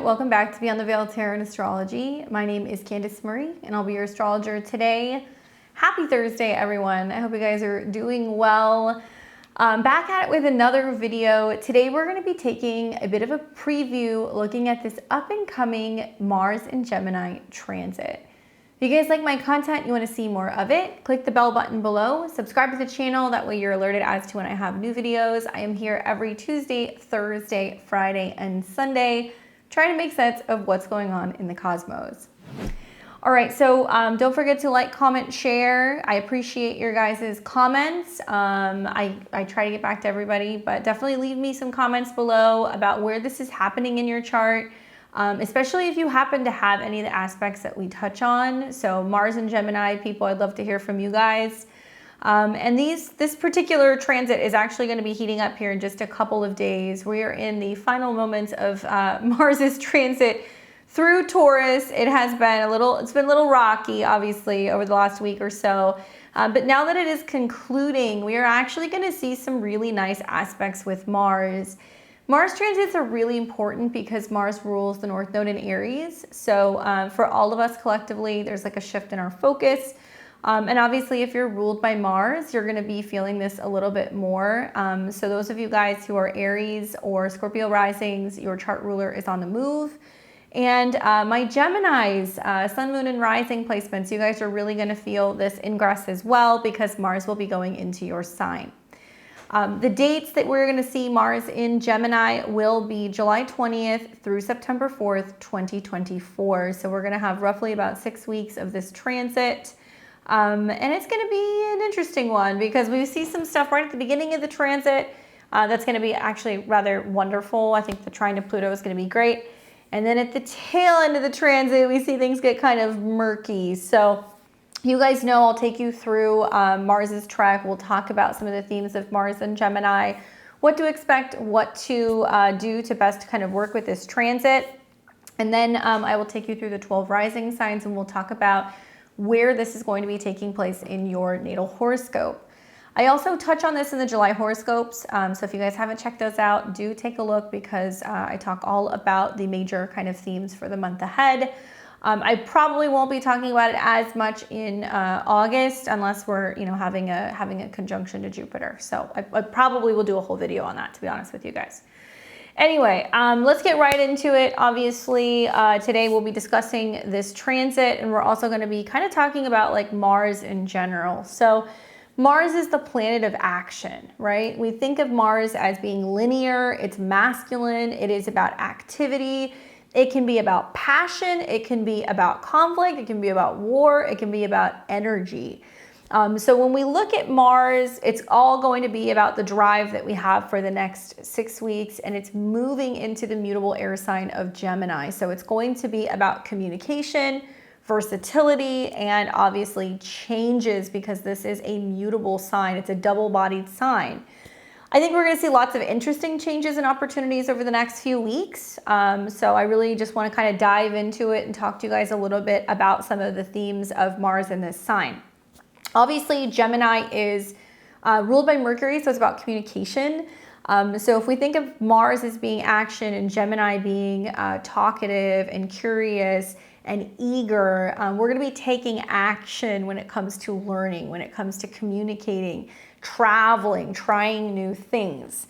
welcome back to Beyond the Veil Tarot and Astrology. My name is Candace Murray and I'll be your astrologer today. Happy Thursday, everyone. I hope you guys are doing well. Back at it with another video. Today we're going to be taking a bit of a preview looking at this up and coming Mars and Gemini transit. If you guys like my content, you want to see more of it, click the bell button below, subscribe to the channel, that way you're alerted as to when I have new videos. I am here every Tuesday, Thursday, Friday, and Sunday, trying to make sense of what's going on in the cosmos. All right, so don't forget to like, comment, share. I appreciate your guys' comments. I try to get back to everybody, but definitely leave me some comments below about where this is happening in your chart. Especially if you happen to have any of the aspects that we touch on. So Mars and Gemini people, I'd love to hear from you guys. And this particular transit is actually going to be heating up here in just a couple of days. We are in the final moments of Mars's transit through Taurus. It's been a little rocky, obviously, over the last week or so. But now that it is concluding, we are actually going to see some really nice aspects with Mars. Mars transits are really important because Mars rules the North Node in Aries. So for all of us collectively, there's like a shift in our focus. And obviously, if you're ruled by Mars, you're going to be feeling this a little bit more. So those of you guys who are Aries or Scorpio risings, your chart ruler is on the move. And my Geminis, Sun, Moon, and Rising placements, you guys are really going to feel this ingress as well because Mars will be going into your sign. The dates that we're going to see Mars in Gemini will be July 20th through September 4th, 2024. So we're going to have roughly about 6 weeks of this transit. And it's going to be an interesting one because we see some stuff right at the beginning of the transit that's going to be actually rather wonderful. I think the trine to Pluto is going to be great. And then at the tail end of the transit, we see things get kind of murky. So you guys know I'll take you through Mars's trek. We'll talk about some of the themes of Mars and Gemini, what to expect, what to do to best kind of work with this transit. And then I will take you through the 12 rising signs and we'll talk about where this is going to be taking place in your natal horoscope. I also touch on this in the July horoscopes. So if you guys haven't checked those out, do take a look because I talk all about the major kind of themes for the month ahead. I probably won't be talking about it as much in August unless we're, having a conjunction to Jupiter. So I probably will do a whole video on that, to be honest with you guys. Anyway, let's get right into it. Obviously, today we'll be discussing this transit, and we're also going to be kind of talking about like Mars in general. So Mars is the planet of action, right? We think of Mars as being linear. It's masculine. It is about activity. It can be about passion, it can be about conflict, it can be about war, it can be about energy. So when we look at Mars, it's all going to be about the drive that we have for the next 6 weeks, and it's moving into the mutable air sign of Gemini. So it's going to be about communication, versatility, and obviously changes because this is a mutable sign. It's a double-bodied sign. I think we're going to see lots of interesting changes and opportunities over the next few weeks. So I really just want to kind of dive into it and talk to you guys a little bit about some of the themes of Mars in this sign. Obviously, Gemini is ruled by Mercury, so it's about communication. So if we think of Mars as being action and Gemini being talkative and curious and eager, we're going to be taking action when it comes to learning, when it comes to communicating, traveling, trying new things.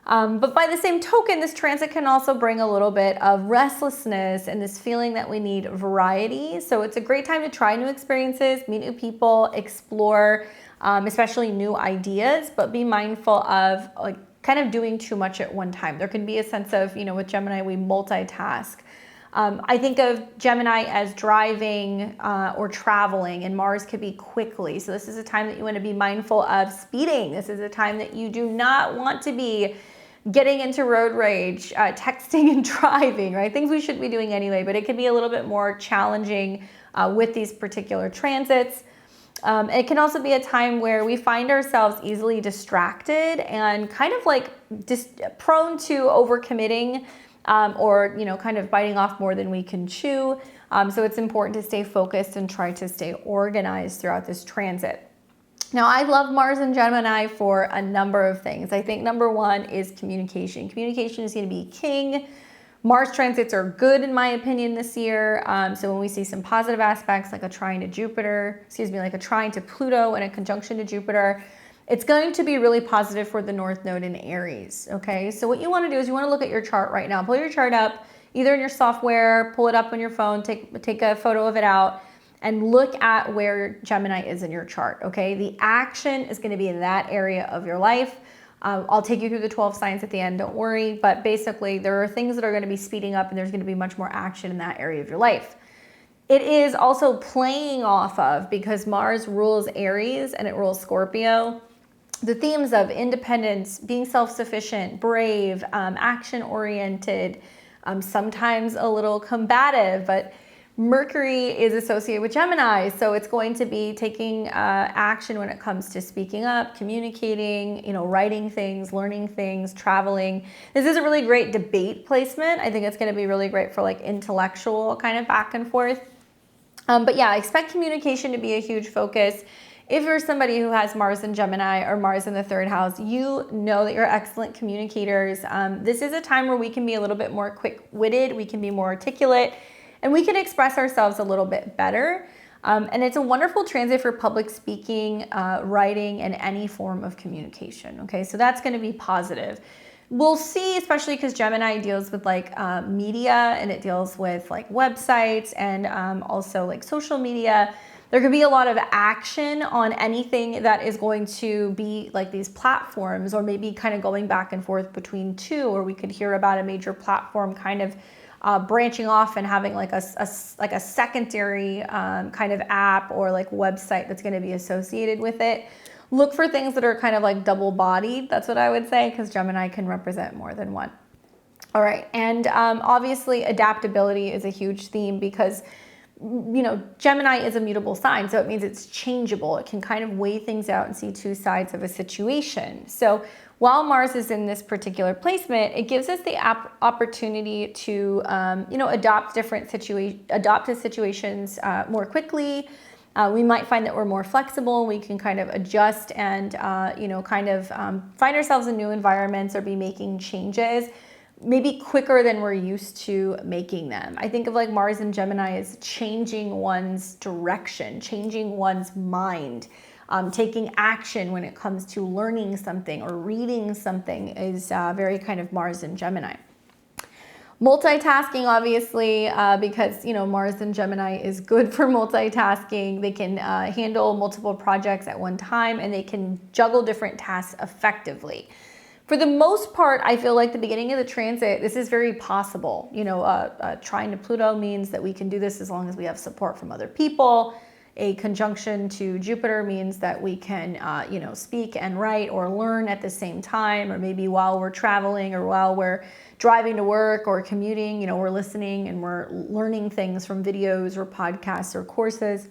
But by the same token, this transit can also bring a little bit of restlessness and this feeling that we need variety. So it's a great time to try new experiences, meet new people, explore, especially new ideas, but be mindful of like kind of doing too much at one time. There can be a sense of, with Gemini, we multitask. I think of Gemini as driving or traveling, and Mars could be quickly. So this is a time that you want to be mindful of speeding. This is a time that you do not want to be getting into road rage, texting and driving, right? Things we should be doing anyway, but it can be a little bit more challenging with these particular transits. It can also be a time where we find ourselves easily distracted and kind of like prone to overcommitting. Or kind of biting off more than we can chew. So it's important to stay focused and try to stay organized throughout this transit. Now, I love Mars and Gemini for a number of things. I think number one is communication. Communication is going to be king. Mars transits are good in my opinion this year. So when we see some positive aspects like a trine to Jupiter, like a trine to Pluto and a conjunction to Jupiter, it's going to be really positive for the North Node in Aries, okay? So what you wanna do is you wanna look at your chart right now. Pull your chart up, either in your software, pull it up on your phone, take a photo of it out, and look at where Gemini is in your chart, okay? The action is gonna be in that area of your life. I'll take you through the 12 signs at the end, don't worry. But basically, there are things that are going to be speeding up and there's going to be much more action in that area of your life. It is also playing off of, because Mars rules Aries and it rules Scorpio, the themes of independence, being self-sufficient, brave, action-oriented, sometimes a little combative, but Mercury is associated with Gemini, so it's going to be taking action when it comes to speaking up, communicating, writing things, learning things, traveling. This is a really great debate placement. I think it's going to be really great for like intellectual kind of back and forth. But yeah, I expect communication to be a huge focus. If you're somebody who has Mars in Gemini or Mars in the 3rd house, you know that you're excellent communicators. This is a time where we can be a little bit more quick-witted, we can be more articulate, and we can express ourselves a little bit better. And it's a wonderful transit for public speaking, writing, and any form of communication. Okay, so that's going to be positive. We'll see, especially because Gemini deals with like media, and it deals with like websites and also like social media. There could be a lot of action on anything that is going to be like these platforms, or maybe kind of going back and forth between two, or we could hear about a major platform kind of branching off and having like a secondary kind of app or like website that's going to be associated with it. Look for things that are kind of like double-bodied. That's what I would say, because Gemini can represent more than one. All right, and obviously adaptability is a huge theme, because Gemini is a mutable sign, so it means it's changeable. It can kind of weigh things out and see two sides of a situation. So while Mars is in this particular placement, it gives us the opportunity to, adopt to situations more quickly. We might find that we're more flexible. We can kind of adjust and, find ourselves in new environments or be making changes maybe quicker than we're used to making them. I think of like Mars and Gemini as changing one's direction, changing one's mind. Taking action when it comes to learning something or reading something is very kind of Mars and Gemini. Multitasking, obviously, because Mars and Gemini is good for multitasking. They can handle multiple projects at one time, and they can juggle different tasks effectively. For the most part, I feel like the beginning of the transit, this is very possible. Trine to Pluto means that we can do this as long as we have support from other people. A conjunction to Jupiter means that we can, speak and write or learn at the same time, or maybe while we're traveling or while we're driving to work or commuting, we're listening and we're learning things from videos or podcasts or courses.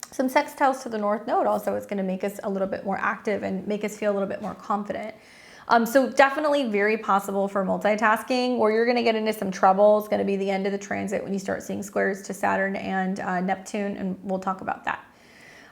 Some sextiles to the North Node also is going to make us a little bit more active and make us feel a little bit more confident. So definitely very possible for multitasking. Where you're going to get into some trouble is going to be the end of the transit when you start seeing squares to Saturn and Neptune, and we'll talk about that.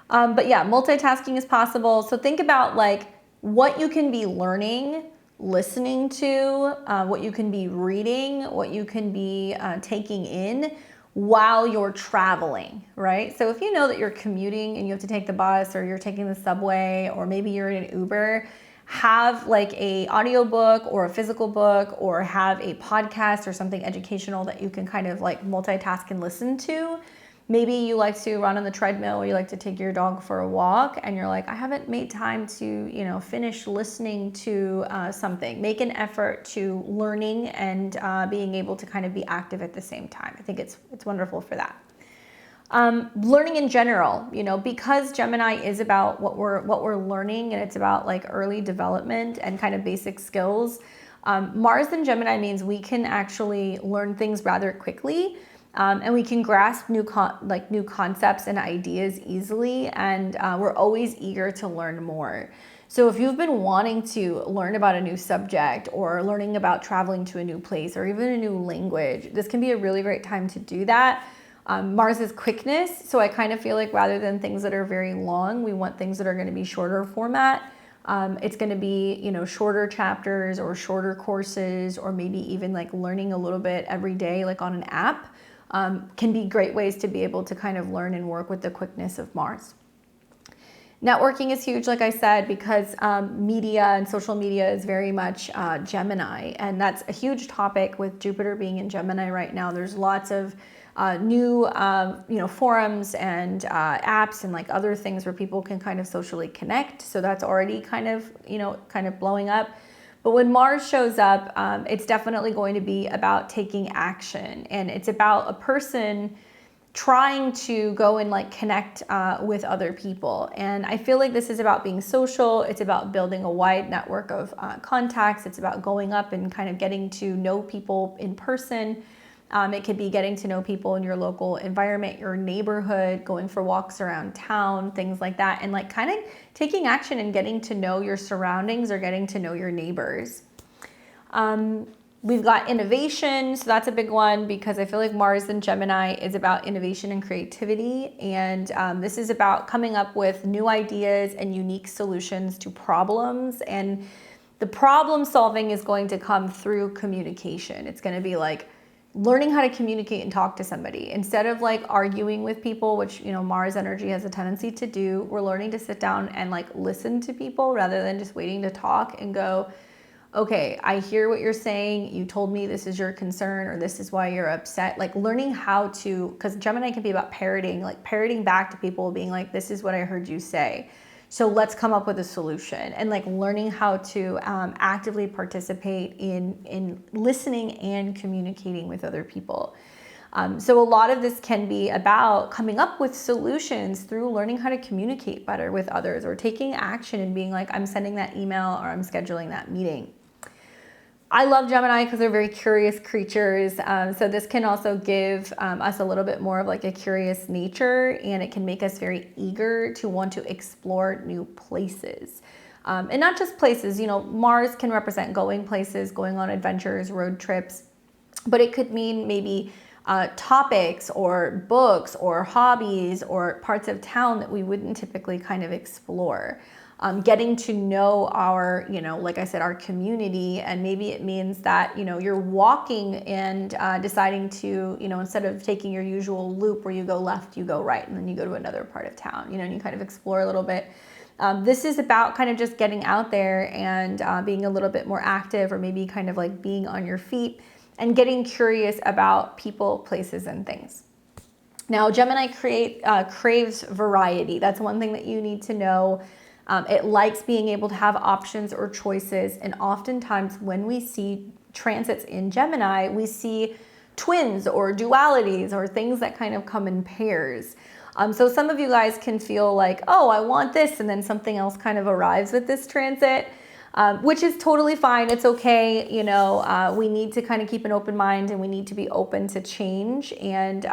But yeah, multitasking is possible. So think about like what you can be learning, listening to, what you can be reading, what you can be taking in while you're traveling, right? So if you know that you're commuting and you have to take the bus, or you're taking the subway, or maybe you're in an Uber, have like a audiobook or a physical book, or have a podcast or something educational that you can kind of like multitask and listen to. Maybe you like to run on the treadmill, or you like to take your dog for a walk, and you're like, I haven't made time to, finish listening to something. Make an effort to learning and being able to kind of be active at the same time. I think it's wonderful for that. Learning in general, because Gemini is about what we're learning, and it's about like early development and kind of basic skills. Mars in Gemini means we can actually learn things rather quickly, and we can grasp new concepts and ideas easily, and we're always eager to learn more. So if you've been wanting to learn about a new subject, or learning about traveling to a new place, or even a new language, this can be a really great time to do that. Mars is quickness, so I kind of feel like rather than things that are very long, we want things that are going to be shorter format. It's going to be, you know, shorter chapters or shorter courses, or maybe even like learning a little bit every day, like on an app, can be great ways to be able to kind of learn and work with the quickness of Mars. Networking is huge, like I said, because media and social media is very much Gemini, and that's a huge topic with Jupiter being in Gemini right now. There's lots of new, you know, forums and apps and like other things where people can kind of socially connect. So that's already kind of, you know, kind of blowing up. But when Mars shows up, it's definitely going to be about taking action, and it's about a person trying to go and like connect with other people. And I feel like this is about being social. It's about building a wide network of contacts. It's about going up and kind of getting to know people in person. It could be getting to know people in your local environment, your neighborhood, going for walks around town, things like that. And like kind of taking action and getting to know your surroundings or getting to know your neighbors. We've got innovation, so that's a big one, because I feel like Mars in Gemini is about innovation and creativity, and this is about coming up with new ideas and unique solutions to problems, and the problem solving is going to come through communication. It's going to be like learning how to communicate and talk to somebody instead of like arguing with people, which, you know, Mars energy has a tendency to do. We're learning to sit down and like listen to people rather than just waiting to talk and go, okay, I hear what you're saying. You told me this is your concern, or this is why you're upset. Like learning how to, because Gemini can be about parroting, like parroting back to people, being like, this is what I heard you say. So let's come up with a solution, and like learning how to actively participate in listening and communicating with other people. So a lot of this can be about coming up with solutions through learning how to communicate better with others, or taking action and being like, I'm sending that email, or I'm scheduling that meeting. I love Gemini because they're very curious creatures. So this can also give us a little bit more of like a curious nature, and it can make us very eager to want to explore new places. And not just places, you know, Mars can represent going places, going on adventures, road trips, but it could mean maybe topics or books or hobbies or parts of town that we wouldn't typically kind of explore. Getting to know our, you know, like I said, our community, and maybe it means that, you know, you're walking and deciding to, you know, instead of taking your usual loop where you go left, you go right, and then you go to another part of town, you know, and you kind of explore a little bit. This is about kind of just getting out there and being a little bit more active, or maybe kind of like being on your feet and getting curious about people, places, and things. Now, Gemini craves variety. That's one thing that you need to know. It likes being able to have options or choices, and oftentimes when we see transits in Gemini, we see twins or dualities or things that kind of come in pairs. So some of you guys can feel like, oh, I want this, and then something else kind of arrives with this transit, which is totally fine. It's okay. You know, we need to kind of keep an open mind, and we need to be open to change. And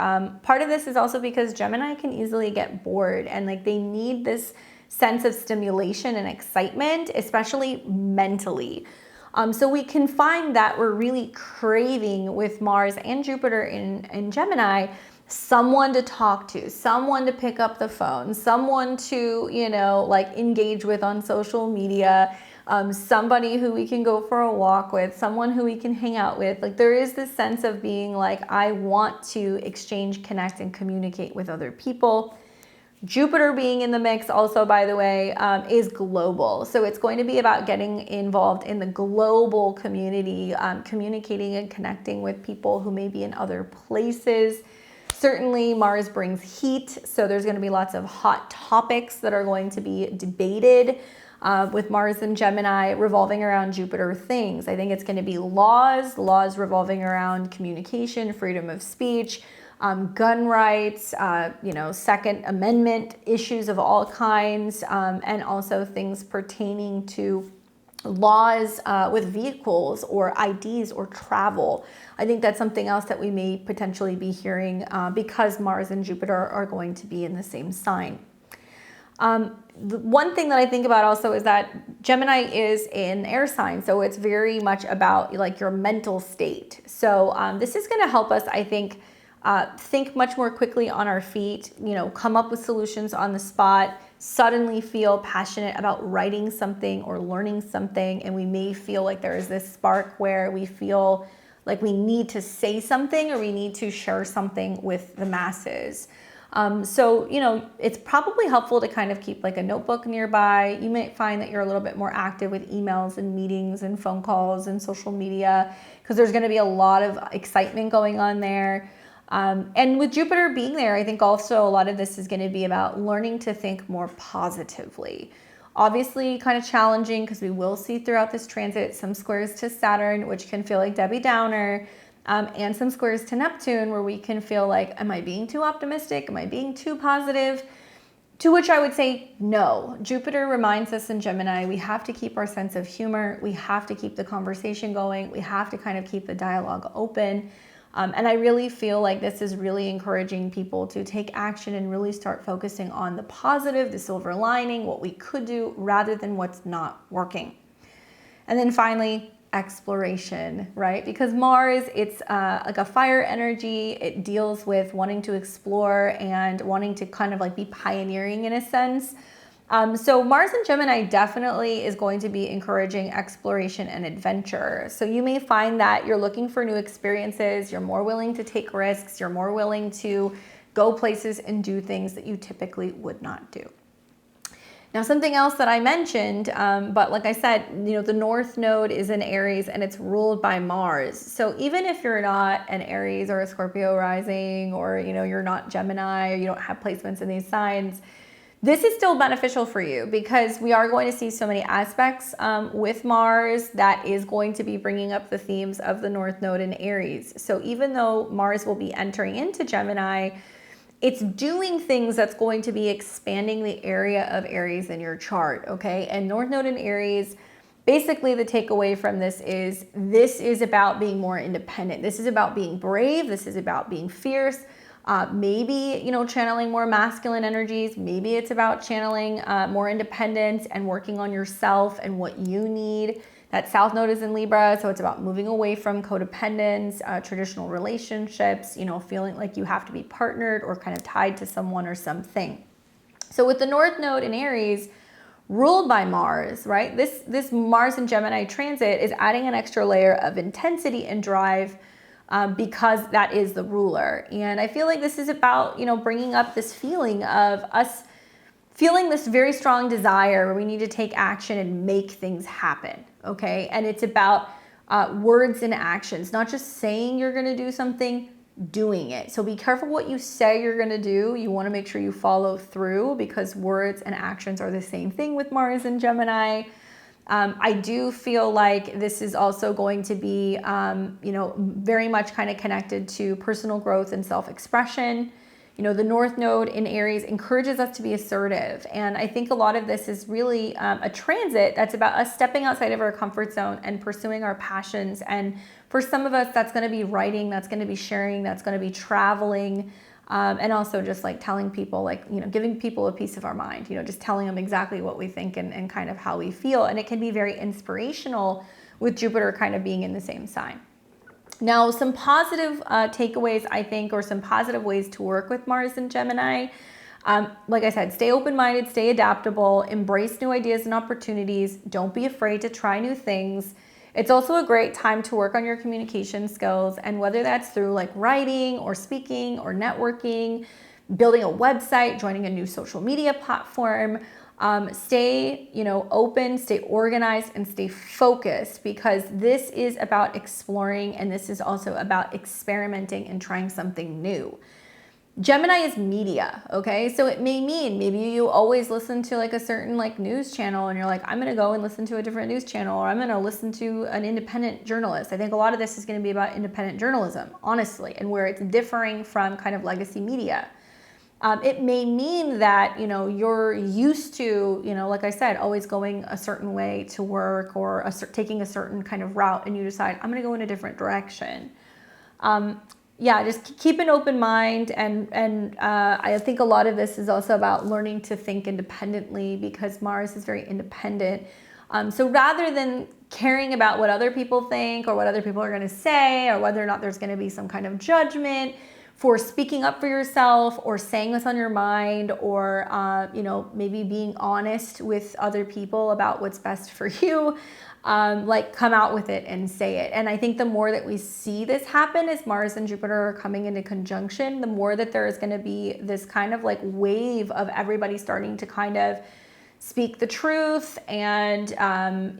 part of this is also because Gemini can easily get bored, and like they need this sense of stimulation and excitement, especially mentally. So we can find that we're really craving, with Mars and Jupiter in Gemini, someone to talk to, someone to pick up the phone, someone to, you know, like engage with on social media, somebody who we can go for a walk with, someone who we can hang out with. Like there is this sense of being like, I want to exchange, connect, and communicate with other people. Jupiter being in the mix also, by the way, is global. So it's going to be about getting involved in the global community, communicating and connecting with people who may be in other places. Certainly Mars brings heat, so there's going to be lots of hot topics that are going to be debated with Mars and Gemini revolving around Jupiter things. I think it's going to be laws revolving around communication, freedom of speech, gun rights, you know, Second Amendment issues of all kinds, and also things pertaining to laws with vehicles or IDs or travel. I think that's something else that we may potentially be hearing because Mars and Jupiter are going to be in the same sign. The one thing that I think about also is that Gemini is an air sign, so it's very much about like your mental state. So this is going to help us, I think much more quickly on our feet, you know, come up with solutions on the spot, suddenly feel passionate about writing something or learning something, and we may feel like there is this spark where we feel like we need to say something or we need to share something with the masses. So, you know, it's probably helpful to kind of keep like a notebook nearby. You might find that you're a little bit more active with emails and meetings and phone calls and social media, because there's going to be a lot of excitement going on there. And with Jupiter being there, I think also a lot of this is going to be about learning to think more positively. Obviously kind of challenging, because we will see throughout this transit some squares to Saturn, which can feel like Debbie Downer, and some squares to Neptune, where we can feel like, am I being too optimistic? Am I being too positive? To which I would say no. Jupiter reminds us in Gemini, we have to keep our sense of humor. We have to keep the conversation going. We have to kind of keep the dialogue open. And I really feel like this is really encouraging people to take action and really start focusing on the positive, the silver lining, what we could do rather than what's not working. And then finally, exploration, right? Because Mars, it's like a fire energy. It deals with wanting to explore and wanting to kind of like be pioneering in a sense. So Mars in Gemini definitely is going to be encouraging exploration and adventure. So you may find that you're looking for new experiences, you're more willing to take risks, you're more willing to go places and do things that you typically would not do. Now, something else that I mentioned, but like I said, you know, the North Node is in Aries and it's ruled by Mars. So even if you're not an Aries or a Scorpio rising, or, you know, you're not Gemini, or you don't have placements in these signs, this is still beneficial for you, because we are going to see so many aspects with Mars that is going to be bringing up the themes of the North Node in Aries. So even though Mars will be entering into Gemini, it's doing things that's going to be expanding the area of Aries in your chart, okay? And North Node in Aries, basically the takeaway from this is about being more independent. This is about being brave. This is about being fierce. Maybe, you know, channeling more masculine energies. Maybe it's about channeling more independence and working on yourself and what you need. That South Node is in Libra, so it's about moving away from codependence, traditional relationships, you know, feeling like you have to be partnered or kind of tied to someone or something. So with the North Node in Aries, ruled by Mars, right? This Mars in Gemini transit is adding an extra layer of intensity and drive, because that is the ruler. And I feel like this is about, you know, bringing up this feeling of us feeling this very strong desire where we need to take action and make things happen, okay? And it's about words and actions, not just saying you're gonna do something, doing it. So be careful what you say you're gonna do. You wanna make sure you follow through, because words and actions are the same thing with Mars and Gemini. I do feel like this is also going to be, you know, very much kind of connected to personal growth and self-expression. You know, the North Node in Aries encourages us to be assertive. And I think a lot of this is really a transit that's about us stepping outside of our comfort zone and pursuing our passions. And for some of us, that's going to be writing, that's going to be sharing, that's going to be traveling, and also just like telling people, like, you know, giving people a piece of our mind, you know, just telling them exactly what we think and kind of how we feel. And it can be very inspirational with Jupiter kind of being in the same sign. Now, some positive takeaways, I think, or some positive ways to work with Mars and Gemini. Like I said, stay open-minded, stay adaptable, embrace new ideas and opportunities. Don't be afraid to try new things. It's also a great time to work on your communication skills, and whether that's through like writing or speaking or networking, building a website, joining a new social media platform. Stay, you know, open, stay organized, and stay focused, because this is about exploring, and this is also about experimenting and trying something new. Gemini is media, okay? So it may mean maybe you always listen to like a certain like news channel, and you're like, I'm gonna go and listen to a different news channel, or I'm gonna listen to an independent journalist. I think a lot of this is gonna be about independent journalism, honestly, and where it's differing from kind of legacy media. It may mean that, you know, you're used to, you know, like I said, always going a certain way to work, or taking a certain kind of route, and you decide, I'm going to go in a different direction. Yeah, just keep an open mind. And I think a lot of this is also about learning to think independently, because Mars is very independent. So rather than caring about what other people think or what other people are going to say, or whether or not there's going to be some kind of judgment, for speaking up for yourself or saying what's on your mind, or you know, maybe being honest with other people about what's best for you. Like, come out with it and say it. And I think the more that we see this happen as Mars and Jupiter are coming into conjunction, the more that there is going to be this kind of like wave of everybody starting to kind of speak the truth and,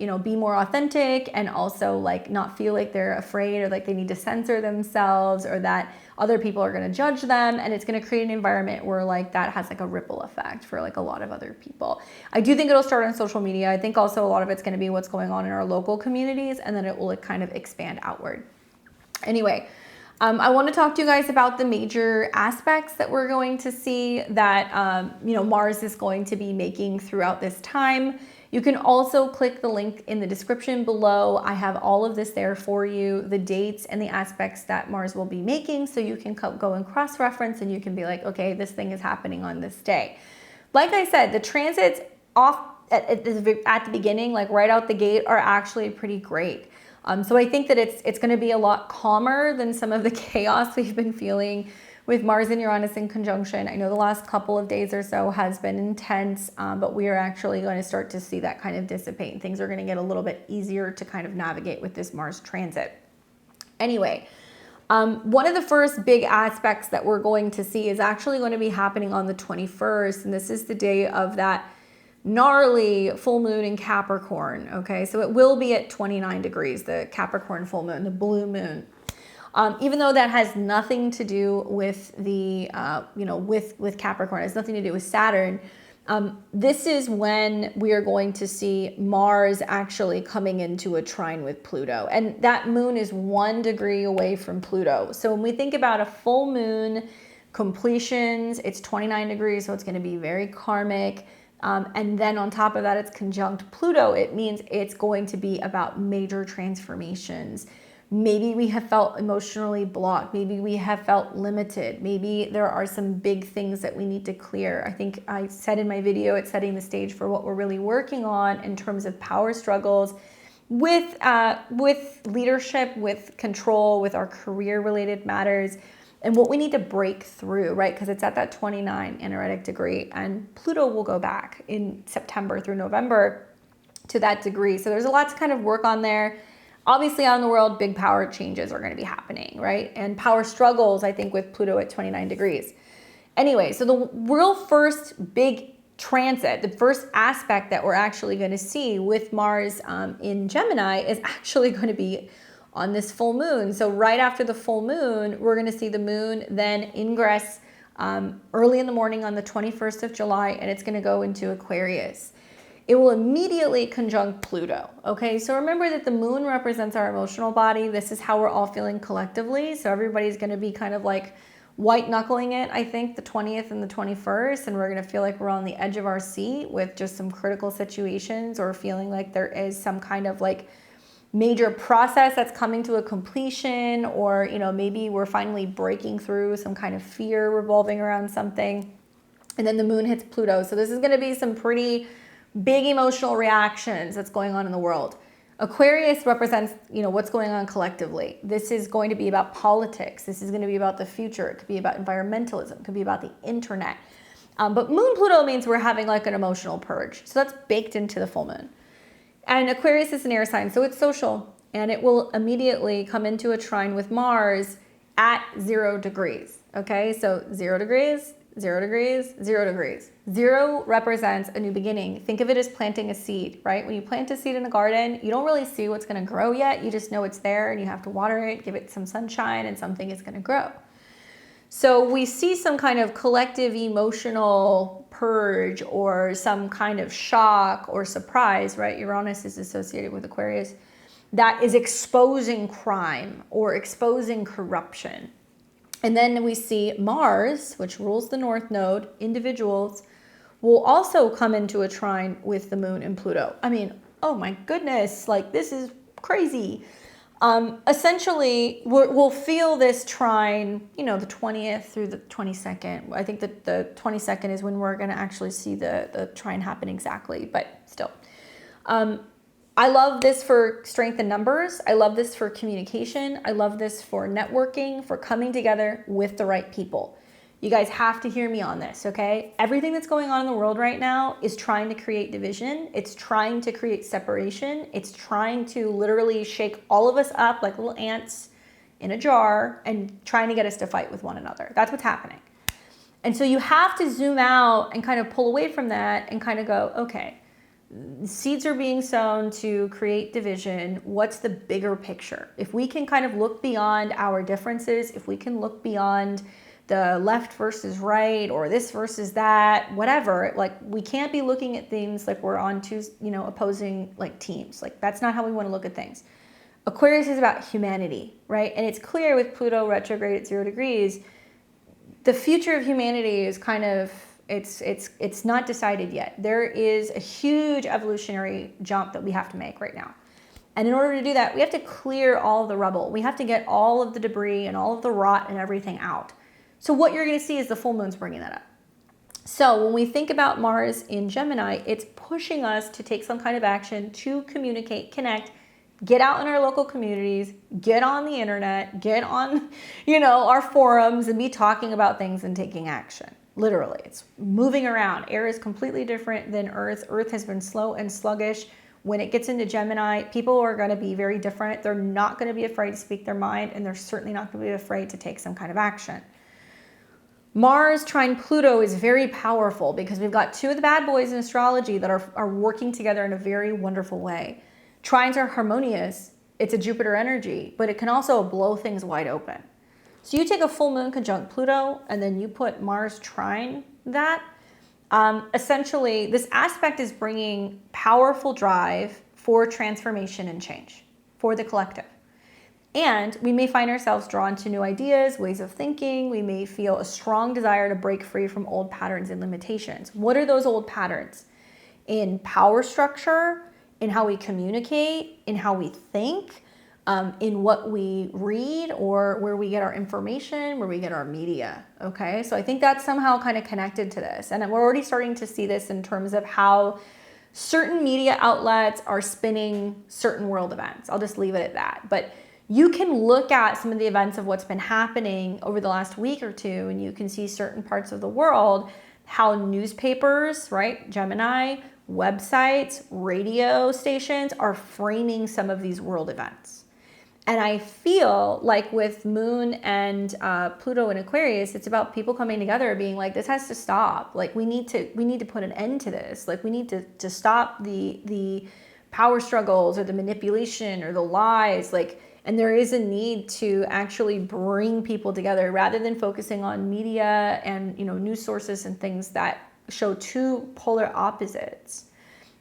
you know, be more authentic, and also like not feel like they're afraid or like they need to censor themselves or that other people are going to judge them. And it's going to create an environment where like that has like a ripple effect for like a lot of other people. I do think it'll start on social media. I think also a lot of it's going to be what's going on in our local communities, and then it will like kind of expand outward. Anyway, I want to talk to you guys about the major aspects that we're going to see that, you know, Mars is going to be making throughout this time. You can also click the link in the description below. I have all of this there for you, the dates and the aspects that Mars will be making, so you can go and cross-reference and you can be like, okay, this thing is happening on this day. Like I said, the transits off at the beginning, like right out the gate, are actually pretty great. So I think that it's going to be a lot calmer than some of the chaos we've been feeling with Mars and Uranus in conjunction. I know the last couple of days or so has been intense, but we are actually going to start to see that kind of dissipate, and things are going to get a little bit easier to kind of navigate with this Mars transit. Anyway, one of the first big aspects that we're going to see is actually going to be happening on the 21st, and this is the day of that gnarly full moon in Capricorn. Okay, so it will be at 29 degrees, the Capricorn full moon, the blue moon. Even though that has nothing to do with the, you know, with Capricorn, it has nothing to do with Saturn. This is when we are going to see Mars actually coming into a trine with Pluto. And that moon is 1 degree away from Pluto. So when we think about a full moon, completions, it's 29 degrees, so it's going to be very karmic. And then on top of that, it's conjunct Pluto. It means it's going to be about major transformations. Maybe we have felt emotionally blocked. Maybe we have felt limited. Maybe there are some big things that we need to clear. I think I said in my video, it's setting the stage for what we're really working on in terms of power struggles with leadership, with control, with our career-related matters, and what we need to break through, right? Because it's at that 29 energetic degree, and Pluto will go back in September through November to that degree. So there's a lot to kind of work on there. Obviously, out in the world, big power changes are going to be happening, right? And power struggles, I think, with Pluto at 29 degrees. Anyway, so the real first big transit, the first aspect that we're actually going to see with Mars in Gemini is actually going to be on this full moon. So right after the full moon, we're going to see the moon then ingress early in the morning on the 21st of July, and it's going to go into Aquarius. It will immediately conjunct Pluto. Okay, so remember that the moon represents our emotional body. This is how we're all feeling collectively. So everybody's going to be kind of like white knuckling it, I think, the 20th and the 21st, and we're going to feel like we're on the edge of our seat with just some critical situations, or feeling like there is some kind of like major process that's coming to a completion, or, you know, maybe we're finally breaking through some kind of fear revolving around something. And then the moon hits Pluto. So this is going to be some pretty big emotional reactions that's going on in the world. Aquarius represents, you know, what's going on collectively. This is going to be about politics. This is going to be about the future. It could be about environmentalism. It could be about the internet. But moon Pluto means we're having like an emotional purge. So that's baked into the full moon. And Aquarius is an air sign, so it's social. And it will immediately come into a trine with Mars at 0 degrees. Okay, so 0 degrees, 0 degrees, 0 degrees. 0 represents a new beginning. Think of it as planting a seed, right? When you plant a seed in a garden, you don't really see what's going to grow yet. You just know it's there, and you have to water it, give it some sunshine, and something is going to grow. So we see some kind of collective emotional purge, or some kind of shock or surprise, right? Uranus is associated with Aquarius, that is exposing crime or exposing corruption. And then we see Mars, which rules the North Node, individuals, will also come into a trine with the moon and Pluto. I mean, oh my goodness, like this is crazy. Essentially, we'll feel this trine, you know, the 20th through the 22nd. I think that the 22nd is when we're going to actually see the trine happen exactly, but still. I love this for strength in numbers. I love this for communication. I love this for networking, for coming together with the right people. You guys have to hear me on this, okay? Everything that's going on in the world right now is trying to create division. It's trying to create separation. It's trying to literally shake all of us up like little ants in a jar and trying to get us to fight with one another. That's what's happening. And so you have to zoom out and kind of pull away from that and kind of go, okay, seeds are being sown to create division. What's the bigger picture? If we can kind of look beyond our differences, if we can look beyond the left versus right or this versus that, whatever, like we can't be looking at things like we're on two, opposing like teams. Like that's not how we want to look at things. Aquarius is about humanity, right? And it's clear with Pluto retrograde at 0 degrees, the future of humanity is kind of, it's not decided yet. There is a huge evolutionary jump that we have to make right now. And in order to do that, we have to clear all of the rubble. We have to get all of the debris and all of the rot and everything out. So what you're going to see is the full moon's bringing that up. So when we think about Mars in Gemini, it's pushing us to take some kind of action, to communicate, connect, get out in our local communities, get on the internet, get on, our forums and be talking about things and taking action. Literally, it's moving around. Air is completely different than Earth. Earth has been slow and sluggish. When it gets into Gemini, people are going to be very different. They're not going to be afraid to speak their mind, and they're certainly not going to be afraid to take some kind of action. Mars trine Pluto is very powerful because we've got two of the bad boys in astrology that are working together in a very wonderful way. Trines are harmonious. It's a Jupiter energy, but it can also blow things wide open. So you take a full moon conjunct Pluto and then you put Mars trine that. Essentially, this aspect is bringing powerful drive for transformation and change for the collective. And we may find ourselves drawn to new ideas, ways of thinking. We may feel a strong desire to break free from old patterns and limitations. What are those old patterns? In power structure, in how we communicate, in how we think, in what we read or where we get our information, where we get our media, okay? So I think that's somehow kind of connected to this. And we're already starting to see this in terms of how certain media outlets are spinning certain world events. I'll just leave it at that. But you can look at some of the events of what's been happening over the last week or two, and you can see certain parts of the world, how newspapers, right, Gemini, websites, radio stations are framing some of these world events. And I feel like with Moon and Pluto and Aquarius, it's about people coming together being like, this has to stop. Like we need to put an end to this. Like we need to stop the power struggles or the manipulation or the lies. And there is a need to actually bring people together rather than focusing on media and news sources and things that show two polar opposites.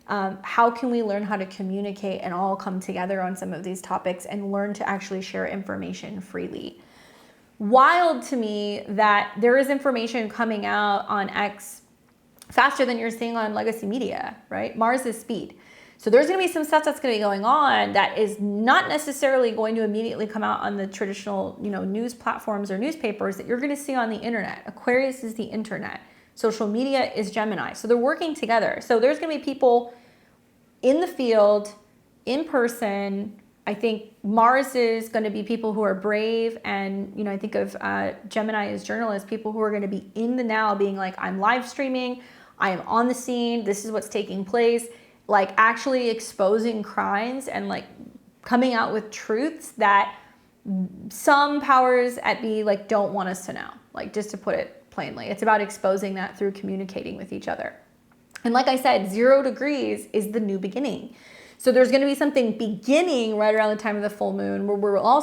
How can we learn how to communicate and all come together on some of these topics and learn to actually share information freely? Wild to me that there is information coming out on X faster than you're seeing on legacy media, right? Mars is speed. So there's going to be some stuff that's going to be going on that is not necessarily going to immediately come out on the traditional, news platforms or newspapers that you're going to see on the internet. Aquarius is the internet. Social media is Gemini. So they're working together. So there's going to be people in the field, in person. I think Mars is going to be people who are brave. And, I think of Gemini as journalists, people who are going to be in the now being like, I'm live streaming. I am on the scene. This is what's taking place. Like actually exposing crimes and like coming out with truths that some powers at be like don't want us to know. Like just to put it plainly, it's about exposing that through communicating with each other. And like I said, 0 degrees is the new beginning. So there's going to be something beginning right around the time of the full moon where we're all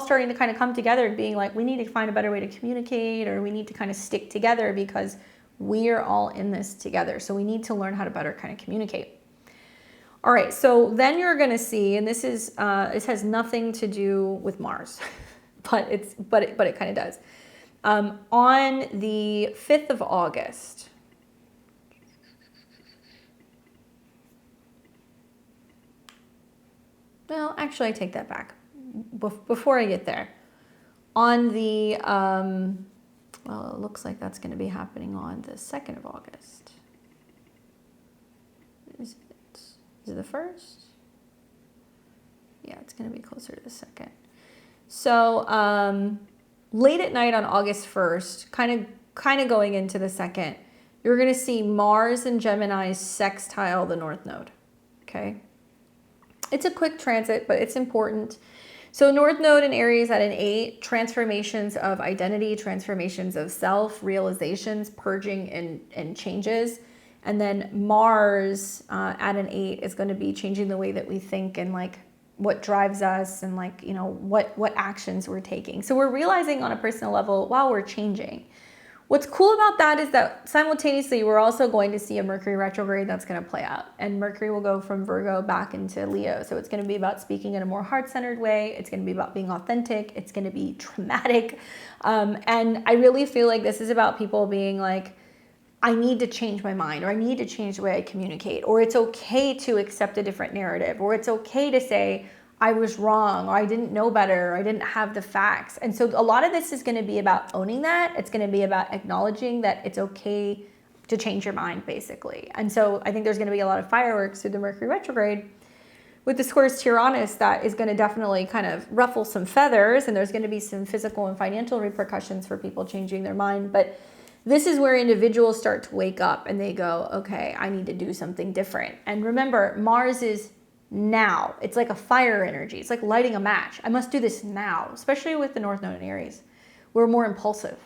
starting to kind of come together and being like, we need to find a better way to communicate, or we need to kind of stick together because we are all in this together. So we need to learn how to better kind of communicate. All right, so then you're going to see, and this has nothing to do with Mars, but it kind of does. On the 5th of August, well, actually, I take that back. Before I get there, on the well, it looks like that's going to be happening on the 2nd of August. Is it the 1st? going to be closer to the 2nd. So late at night on August 1st, kind of going into the 2nd, you're going to see Mars and Gemini sextile the North Node. Okay. It's a quick transit, but it's important. So North Node in Aries at an 8, transformations of identity, transformations of self, realizations, purging and changes. And then Mars at an 8 is going to be changing the way that we think and like what drives us and like, you know, what actions we're taking. So we're realizing on a personal level, wow, we're changing. What's cool about that is that simultaneously we're also going to see a Mercury retrograde that's going to play out. And Mercury will go from Virgo back into Leo. So it's going to be about speaking in a more heart-centered way. It's going to be about being authentic. It's going to be dramatic. And I really feel like this is about people being like, I need to change my mind, or I need to change the way I communicate, or it's okay to accept a different narrative, or it's okay to say, I was wrong, or I didn't know better, or I didn't have the facts. And so a lot of this is going to be about owning that. It's going to be about acknowledging that it's okay to change your mind, basically. And so I think there's going to be a lot of fireworks through the Mercury retrograde with the squares to Uranus that is going to definitely kind of ruffle some feathers, and there's going to be some physical and financial repercussions for people changing their mind. But this is where individuals start to wake up and they go, okay, I need to do something different. And remember, Mars is now. It's like a fire energy. It's like lighting a match. I must do this now, especially with the North Node in Aries. We're more impulsive.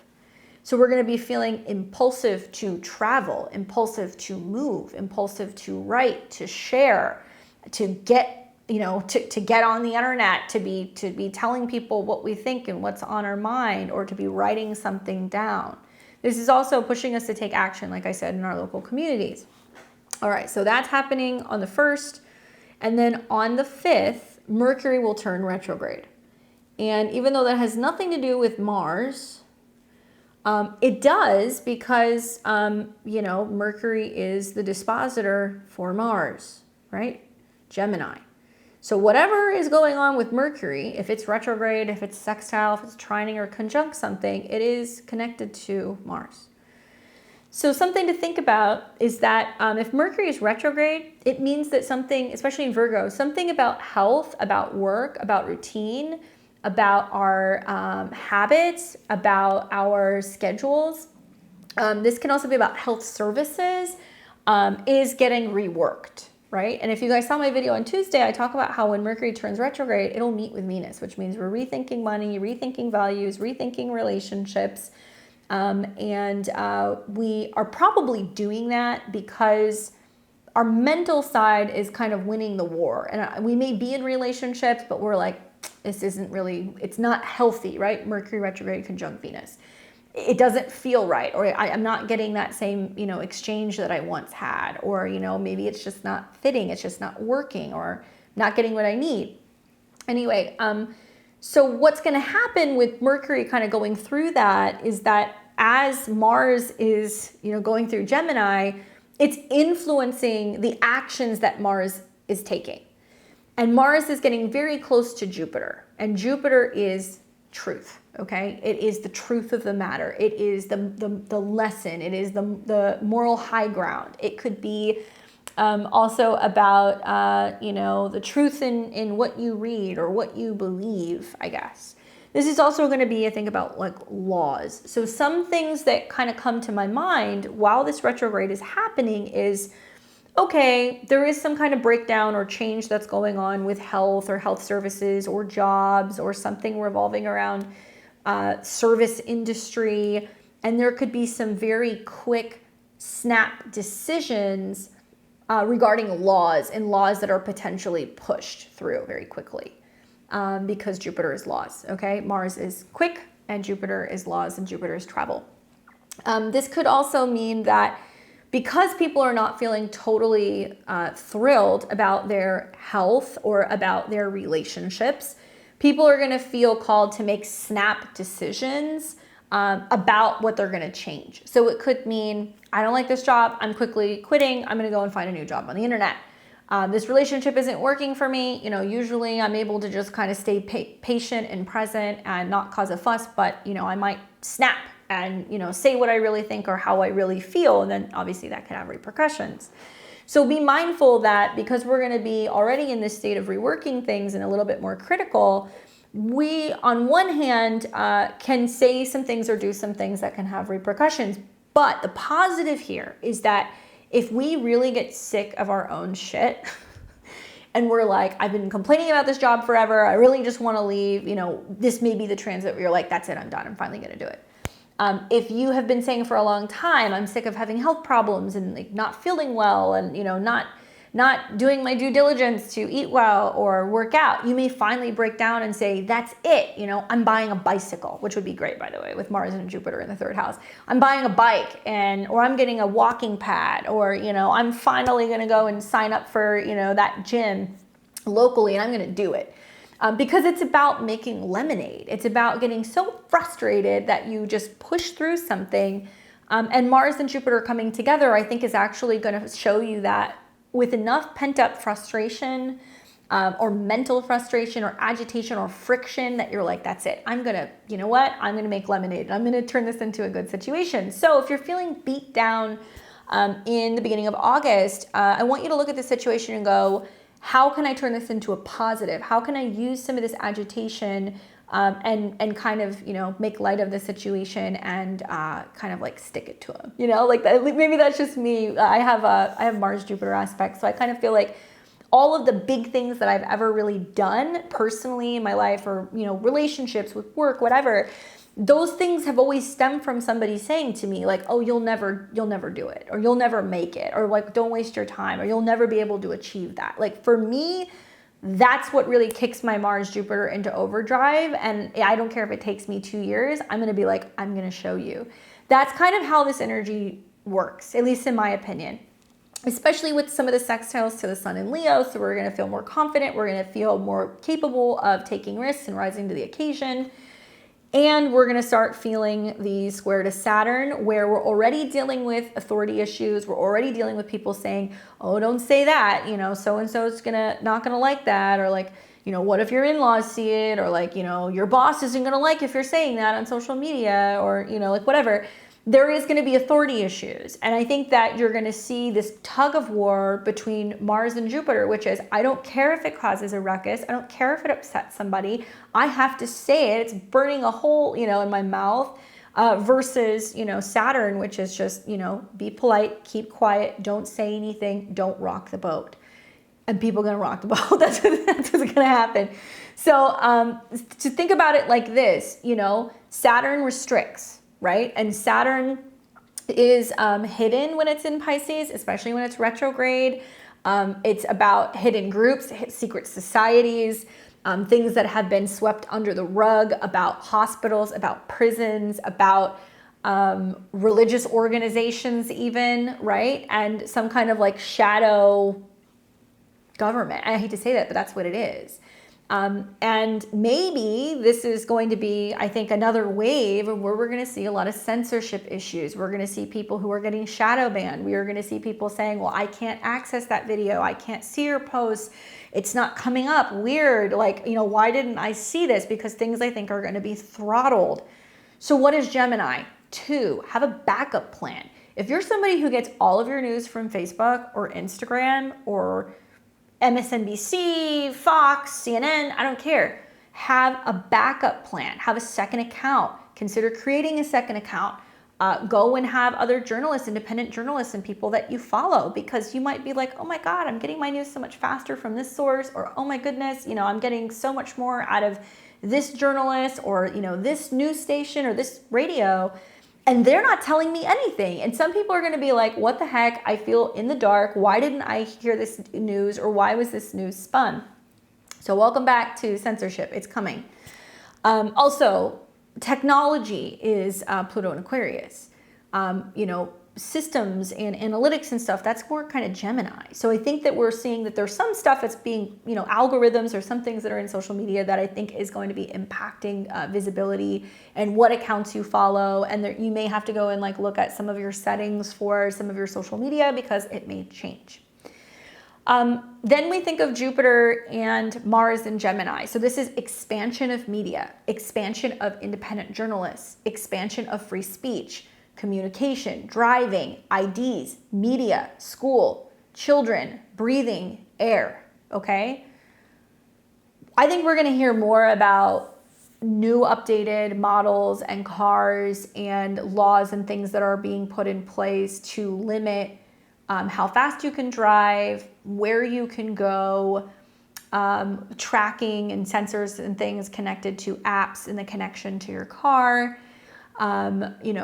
So we're going to be feeling impulsive to travel, impulsive to move, impulsive to write, to share, to get, you know, to get on the internet, to be telling people what we think and what's on our mind, or to be writing something down. This is also pushing us to take action, like I said, in our local communities. All right, so that's happening on the 1st. And then on the 5th, Mercury will turn retrograde. And even though that has nothing to do with Mars, it does because, you know, Mercury is the dispositor for Mars, right? Gemini. So whatever is going on with Mercury, if it's retrograde, if it's sextile, if it's trining or conjunct something, it is connected to Mars. So something to think about is that if Mercury is retrograde, it means that something, especially in Virgo, something about health, about work, about routine, about our habits, about our schedules. This can also be about health services, is getting reworked. Right? And if you guys saw my video on Tuesday, I talk about how when Mercury turns retrograde, it'll meet with Venus, which means we're rethinking money, rethinking values, rethinking relationships. And we are probably doing that because our mental side is kind of winning the war. And we may be in relationships, but we're like, this isn't really, it's not healthy, right? Mercury retrograde conjunct Venus. It doesn't feel right, or I'm not getting that same, you know, exchange that I once had, or, you know, maybe it's just not fitting, it's just not working, or not getting what I need. Anyway, so what's going to happen with Mercury kind of going through that is that as Mars is, you know, going through Gemini, it's influencing the actions that Mars is taking. And Mars is getting very close to Jupiter, and Jupiter is truth. Okay, it is the truth of the matter. It is the lesson. It is the moral high ground. It could be also about you know, the truth in what you read or what you believe, I guess. This is also going to be, I think, about like laws. So some things that kind of come to my mind while this retrograde is happening is, okay, there is some kind of breakdown or change that's going on with health or health services or jobs or something revolving around service industry, and there could be some very quick snap decisions regarding laws and laws that are potentially pushed through very quickly because Jupiter is laws, okay? Mars is quick and Jupiter is laws and Jupiter is travel. This could also mean that because people are not feeling totally thrilled about their health or about their relationships, people are going to feel called to make snap decisions about what they're going to change. So it could mean, I don't like this job, I'm quickly quitting, I'm going to go and find a new job on the internet. This relationship isn't working for me. You know, usually I'm able to just kind of stay patient and present and not cause a fuss, but, you know, I might snap and, you know, say what I really think or how I really feel. And then obviously that could have repercussions. So be mindful that because we're going to be already in this state of reworking things and a little bit more critical, we, on one hand, can say some things or do some things that can have repercussions. But the positive here is that if we really get sick of our own shit and we're like, I've been complaining about this job forever, I really just want to leave, you know, this may be the transit where you're like, that's it, I'm done, I'm finally going to do it. If you have been saying for a long time, I'm sick of having health problems and like not feeling well and, you know, not doing my due diligence to eat well or work out, you may finally break down and say, that's it. You know, I'm buying a bicycle, which would be great, by the way, with Mars and Jupiter in the third house. I'm buying a bike or I'm getting a walking pad, or, you know, I'm finally going to go and sign up for, you know, that gym locally and I'm going to do it. Because it's about making lemonade. It's about getting so frustrated that you just push through something. And Mars and Jupiter coming together, I think, is actually going to show you that with enough pent-up frustration or mental frustration or agitation or friction that you're like, that's it. I'm going to, you know what? I'm going to make lemonade. I'm going to turn this into a good situation. So if you're feeling beat down in the beginning of August, I want you to look at the situation and go, how can I turn this into a positive? How can I use some of this agitation and kind of, you know, make light of the situation and kind of like stick it to them? You know, like that, maybe that's just me. I have Mars Jupiter aspects, so I kind of feel like all of the big things that I've ever really done personally in my life, or, you know, relationships with work, whatever, those things have always stemmed from somebody saying to me like, oh, you'll never do it, or you'll never make it, or like, don't waste your time, or you'll never be able to achieve that. Like for me, that's what really kicks my Mars Jupiter into overdrive. And I don't care if it takes me 2 years, I'm going to be like, I'm going to show you. That's kind of how this energy works, at least in my opinion, especially with some of the sextiles to the sun in Leo. So we're going to feel more confident. We're going to feel more capable of taking risks and rising to the occasion. And we're going to start feeling the square to Saturn, where we're already dealing with authority issues. We're already dealing with people saying, oh, don't say that, you know, so-and-so is not going to like that. Or like, you know, what if your in-laws see it? Or like, you know, your boss isn't going to like if you're saying that on social media, or, you know, like whatever. There is going to be authority issues. And I think that you're going to see this tug of war between Mars and Jupiter, which is, I don't care if it causes a ruckus. I don't care if it upsets somebody. I have to say it. It's burning a hole, you know, in my mouth, versus, you know, Saturn, which is just, you know, be polite, keep quiet, don't say anything, don't rock the boat. And people are going to rock the boat. That's what's going to happen. So to think about it like this, you know, Saturn restricts, right? And Saturn is hidden when it's in Pisces, especially when it's retrograde. It's about hidden groups, secret societies, things that have been swept under the rug, about hospitals, about prisons, about religious organizations even, right? And some kind of like shadow government. I hate to say that, but that's what it is. And maybe this is going to be, I think, another wave where we're going to see a lot of censorship issues. We're going to see people who are getting shadow banned. We are going to see people saying, well, I can't access that video. I can't see your posts. It's not coming up. Weird. Like, you know, why didn't I see this? Because things I think are going to be throttled. So what is Gemini? 2, have a backup plan. If you're somebody who gets all of your news from Facebook or Instagram or MSNBC, Fox, CNN, I don't care. Have a backup plan. Have a second account. Consider creating a second account. Go and have other journalists, independent journalists, and people that you follow, because you might be like, oh my God, I'm getting my news so much faster from this source, or oh my goodness, you know, I'm getting so much more out of this journalist, or, you know, this news station or this radio. And they're not telling me anything. And some people are going to be like, what the heck? I feel in the dark. Why didn't I hear this news? Or why was this news spun? So welcome back to censorship. It's coming. Also, technology is Pluto and Aquarius. You know, systems and analytics and stuff, that's more kind of Gemini. So I think that we're seeing that there's some stuff that's being, you know, algorithms or some things that are in social media that I think is going to be impacting visibility and what accounts you follow. And there, you may have to go and like look at some of your settings for some of your social media because it may change. Then we think of Jupiter and Mars and Gemini. So this is expansion of media, expansion of independent journalists, expansion of free speech, communication, driving, IDs, media, school, children, breathing, air, okay? I think we're going to hear more about new updated models and cars and laws and things that are being put in place to limit how fast you can drive, where you can go, tracking and sensors and things connected to apps and the connection to your car,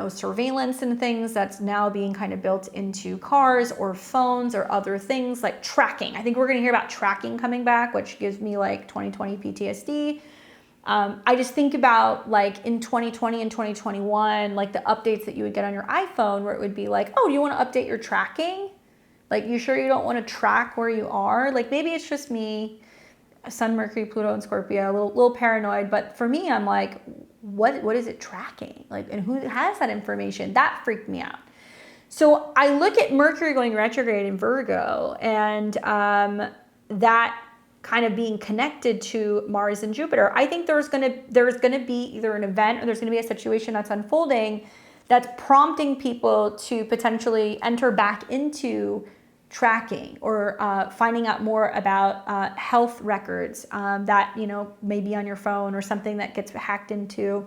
surveillance and things that's now being kind of built into cars or phones or other things like tracking. I think we're going to hear about tracking coming back, which gives me like 2020 PTSD. I just think about like in 2020 and 2021, like the updates that you would get on your iPhone where it would be like, oh, do you want to update your tracking? Like, you sure you don't want to track where you are? Like, maybe it's just me, Sun, Mercury, Pluto, and Scorpio, a little paranoid. But for me, I'm like, what is it tracking? Like, and who has that information? That freaked me out. So I look at Mercury going retrograde in Virgo, and that kind of being connected to Mars and Jupiter. I think there's gonna be either an event or there's gonna be a situation that's unfolding that's prompting people to potentially enter back into tracking or finding out more about health records that may be on your phone or something that gets hacked into,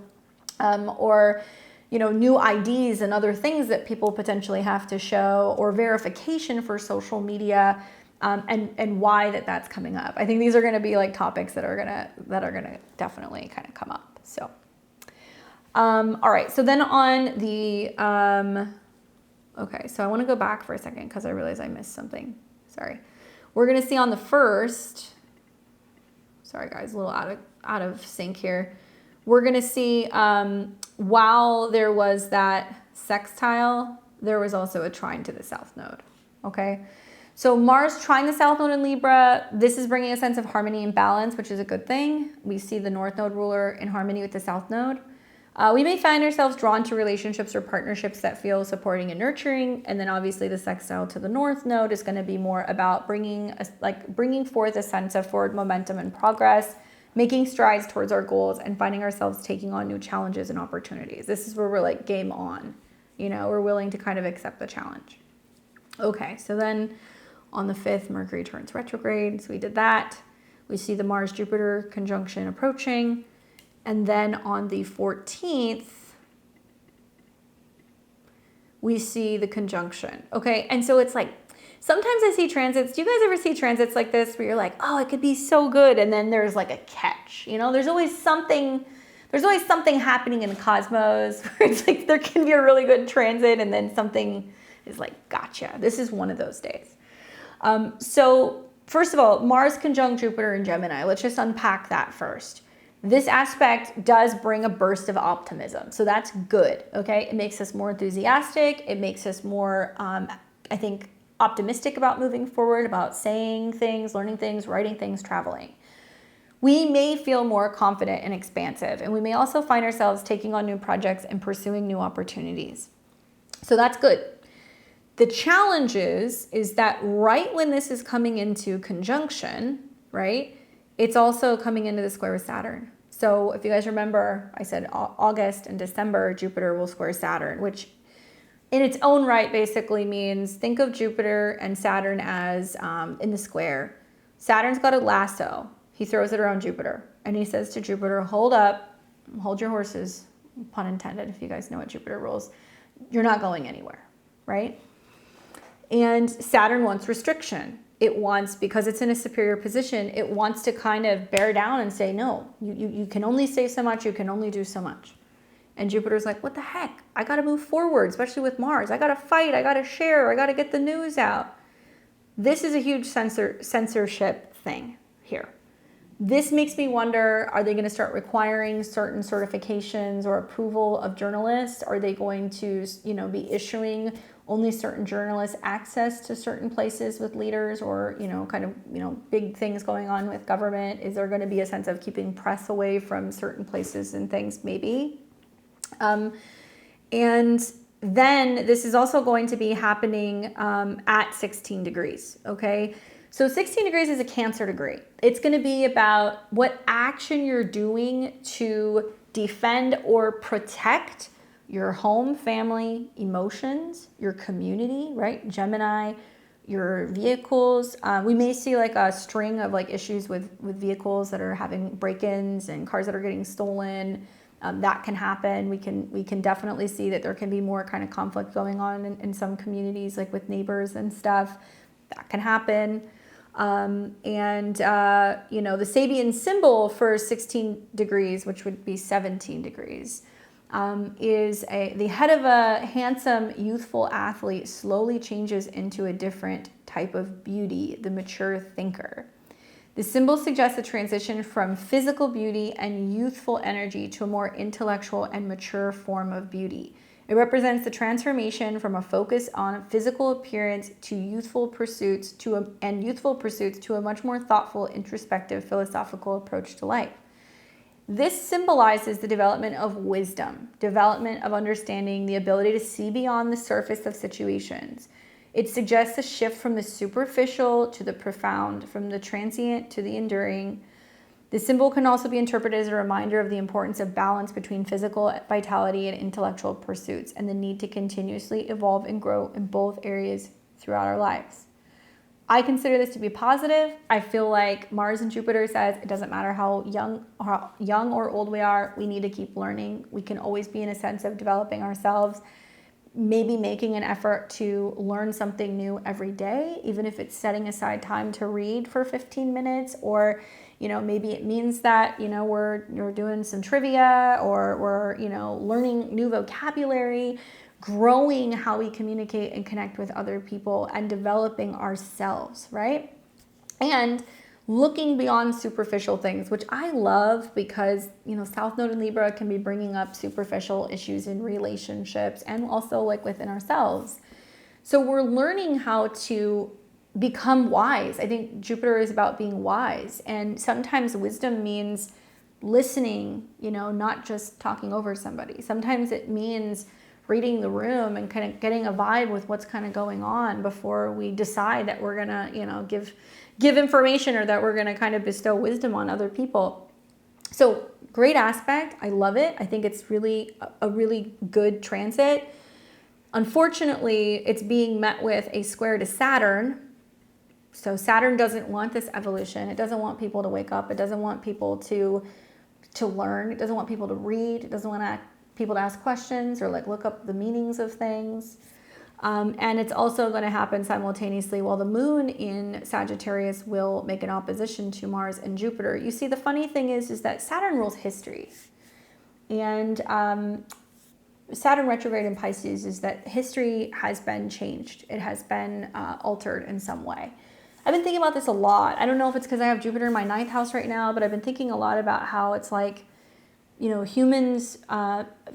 or new IDs and other things that people potentially have to show, or verification for social media, and why that's coming up. I think these are going to be like topics that are gonna definitely kind of come up. So, all right. So then on the okay, so I want to go back for a second because I realized I missed something. Sorry. We're going to see on the first, sorry guys, a little out of sync here. We're going to see while there was that sextile, there was also a trine to the south node. Okay. So Mars trine the south node in Libra. This is bringing a sense of harmony and balance, which is a good thing. We see the north node ruler in harmony with the south node. We may find ourselves drawn to relationships or partnerships that feel supporting and nurturing. And then obviously the sextile to the north node is going to be more about bringing forth a sense of forward momentum and progress, making strides towards our goals, and finding ourselves taking on new challenges and opportunities. This is where we're like game on, we're willing to kind of accept the challenge. Okay, so then on the 5th, Mercury turns retrograde. So we did that. We see the Mars-Jupiter conjunction approaching. And then on the 14th, we see the conjunction. Okay, and so it's like, sometimes I see transits. Do you guys ever see transits like this where you're like, oh, it could be so good, and then there's like a catch? There's always something happening in the cosmos where it's like there can be a really good transit and then something is like, gotcha. This is one of those days. So first of all, Mars conjunct Jupiter in Gemini. Let's just unpack that first. This aspect does bring a burst of optimism. So that's good, okay? It makes us more enthusiastic. It makes us more, I think, optimistic about moving forward, about saying things, learning things, writing things, traveling. We may feel more confident and expansive, and we may also find ourselves taking on new projects and pursuing new opportunities. So that's good. The challenge is that right when this is coming into conjunction, right, it's also coming into the square with Saturn. So if you guys remember, I said August and December, Jupiter will square Saturn, which in its own right basically means think of Jupiter and Saturn as in the square. Saturn's got a lasso. He throws it around Jupiter and he says to Jupiter, hold up, hold your horses, pun intended, if you guys know what Jupiter rules. You're not going anywhere, right? And Saturn wants restriction. It wants, because it's in a superior position, it wants to kind of bear down and say, no, you can only say so much, you can only do so much. And Jupiter's like, what the heck? I got to move forward, especially with Mars. I got to fight, I got to share, I got to get the news out. This is a huge censorship thing here. This makes me wonder, are they going to start requiring certain certifications or approval of journalists? Are they going to, be issuing only certain journalists access to certain places with leaders, or, big things going on with government? Is there going to be a sense of keeping press away from certain places and things? Maybe. And then this is also going to be happening at 16 degrees, okay? So 16 degrees is a Cancer degree. It's going to be about what action you're doing to defend or protect your home, family, emotions, your community, right? Gemini, your vehicles. We may see like a string of like issues with vehicles that are having break-ins and cars that are getting stolen. That can happen. We can definitely see that there can be more kind of conflict going on in some communities, like with neighbors and stuff. That can happen. You know, the Sabian symbol for 16 degrees, which would be 17 degrees, is the head of a handsome, youthful athlete slowly changes into a different type of beauty, the mature thinker. The symbol suggests a transition from physical beauty and youthful energy to a more intellectual and mature form of beauty. It represents the transformation from a focus on physical appearance to youthful pursuits to a much more thoughtful, introspective, philosophical approach to life. This symbolizes the development of wisdom, development of understanding, the ability to see beyond the surface of situations. It suggests a shift from the superficial to the profound, from the transient to the enduring. The symbol can also be interpreted as a reminder of the importance of balance between physical vitality and intellectual pursuits, and the need to continuously evolve and grow in both areas throughout our lives. I consider this to be positive. I feel like Mars and Jupiter says it doesn't matter how young or old we are, we need to keep learning. We can always be in a sense of developing ourselves, maybe making an effort to learn something new every day, even if it's setting aside time to read for 15 minutes, or, you know, maybe it means that, you know, we're doing some trivia, or we're, you know, learning new vocabulary, growing how we communicate and connect with other people, and developing ourselves, right? And looking beyond superficial things, which I love, because, you know, South Node in Libra can be bringing up superficial issues in relationships and also like within ourselves. So we're learning how to become wise. I think Jupiter is about being wise, and sometimes wisdom means listening, you know, not just talking over somebody. Sometimes it means reading the room and kind of getting a vibe with what's kind of going on before we decide that we're gonna, you know, give information, or that we're going to kind of bestow wisdom on other people. So great aspect. I love it. I think it's really a really good transit. Unfortunately, it's being met with a square to Saturn. So Saturn doesn't want this evolution. It doesn't want people to wake up. It doesn't want people to learn. It doesn't want people to read. It doesn't want people to ask questions or like look up the meanings of things. And it's also going to happen simultaneously while the moon in Sagittarius will make an opposition to Mars and Jupiter. You see, the funny thing is that Saturn rules history. And Saturn retrograde in Pisces is that history has been changed. It has been altered in some way. I've been thinking about this a lot. I don't know if it's because I have Jupiter in my 9th house right now, but I've been thinking a lot about how it's like, you know, humans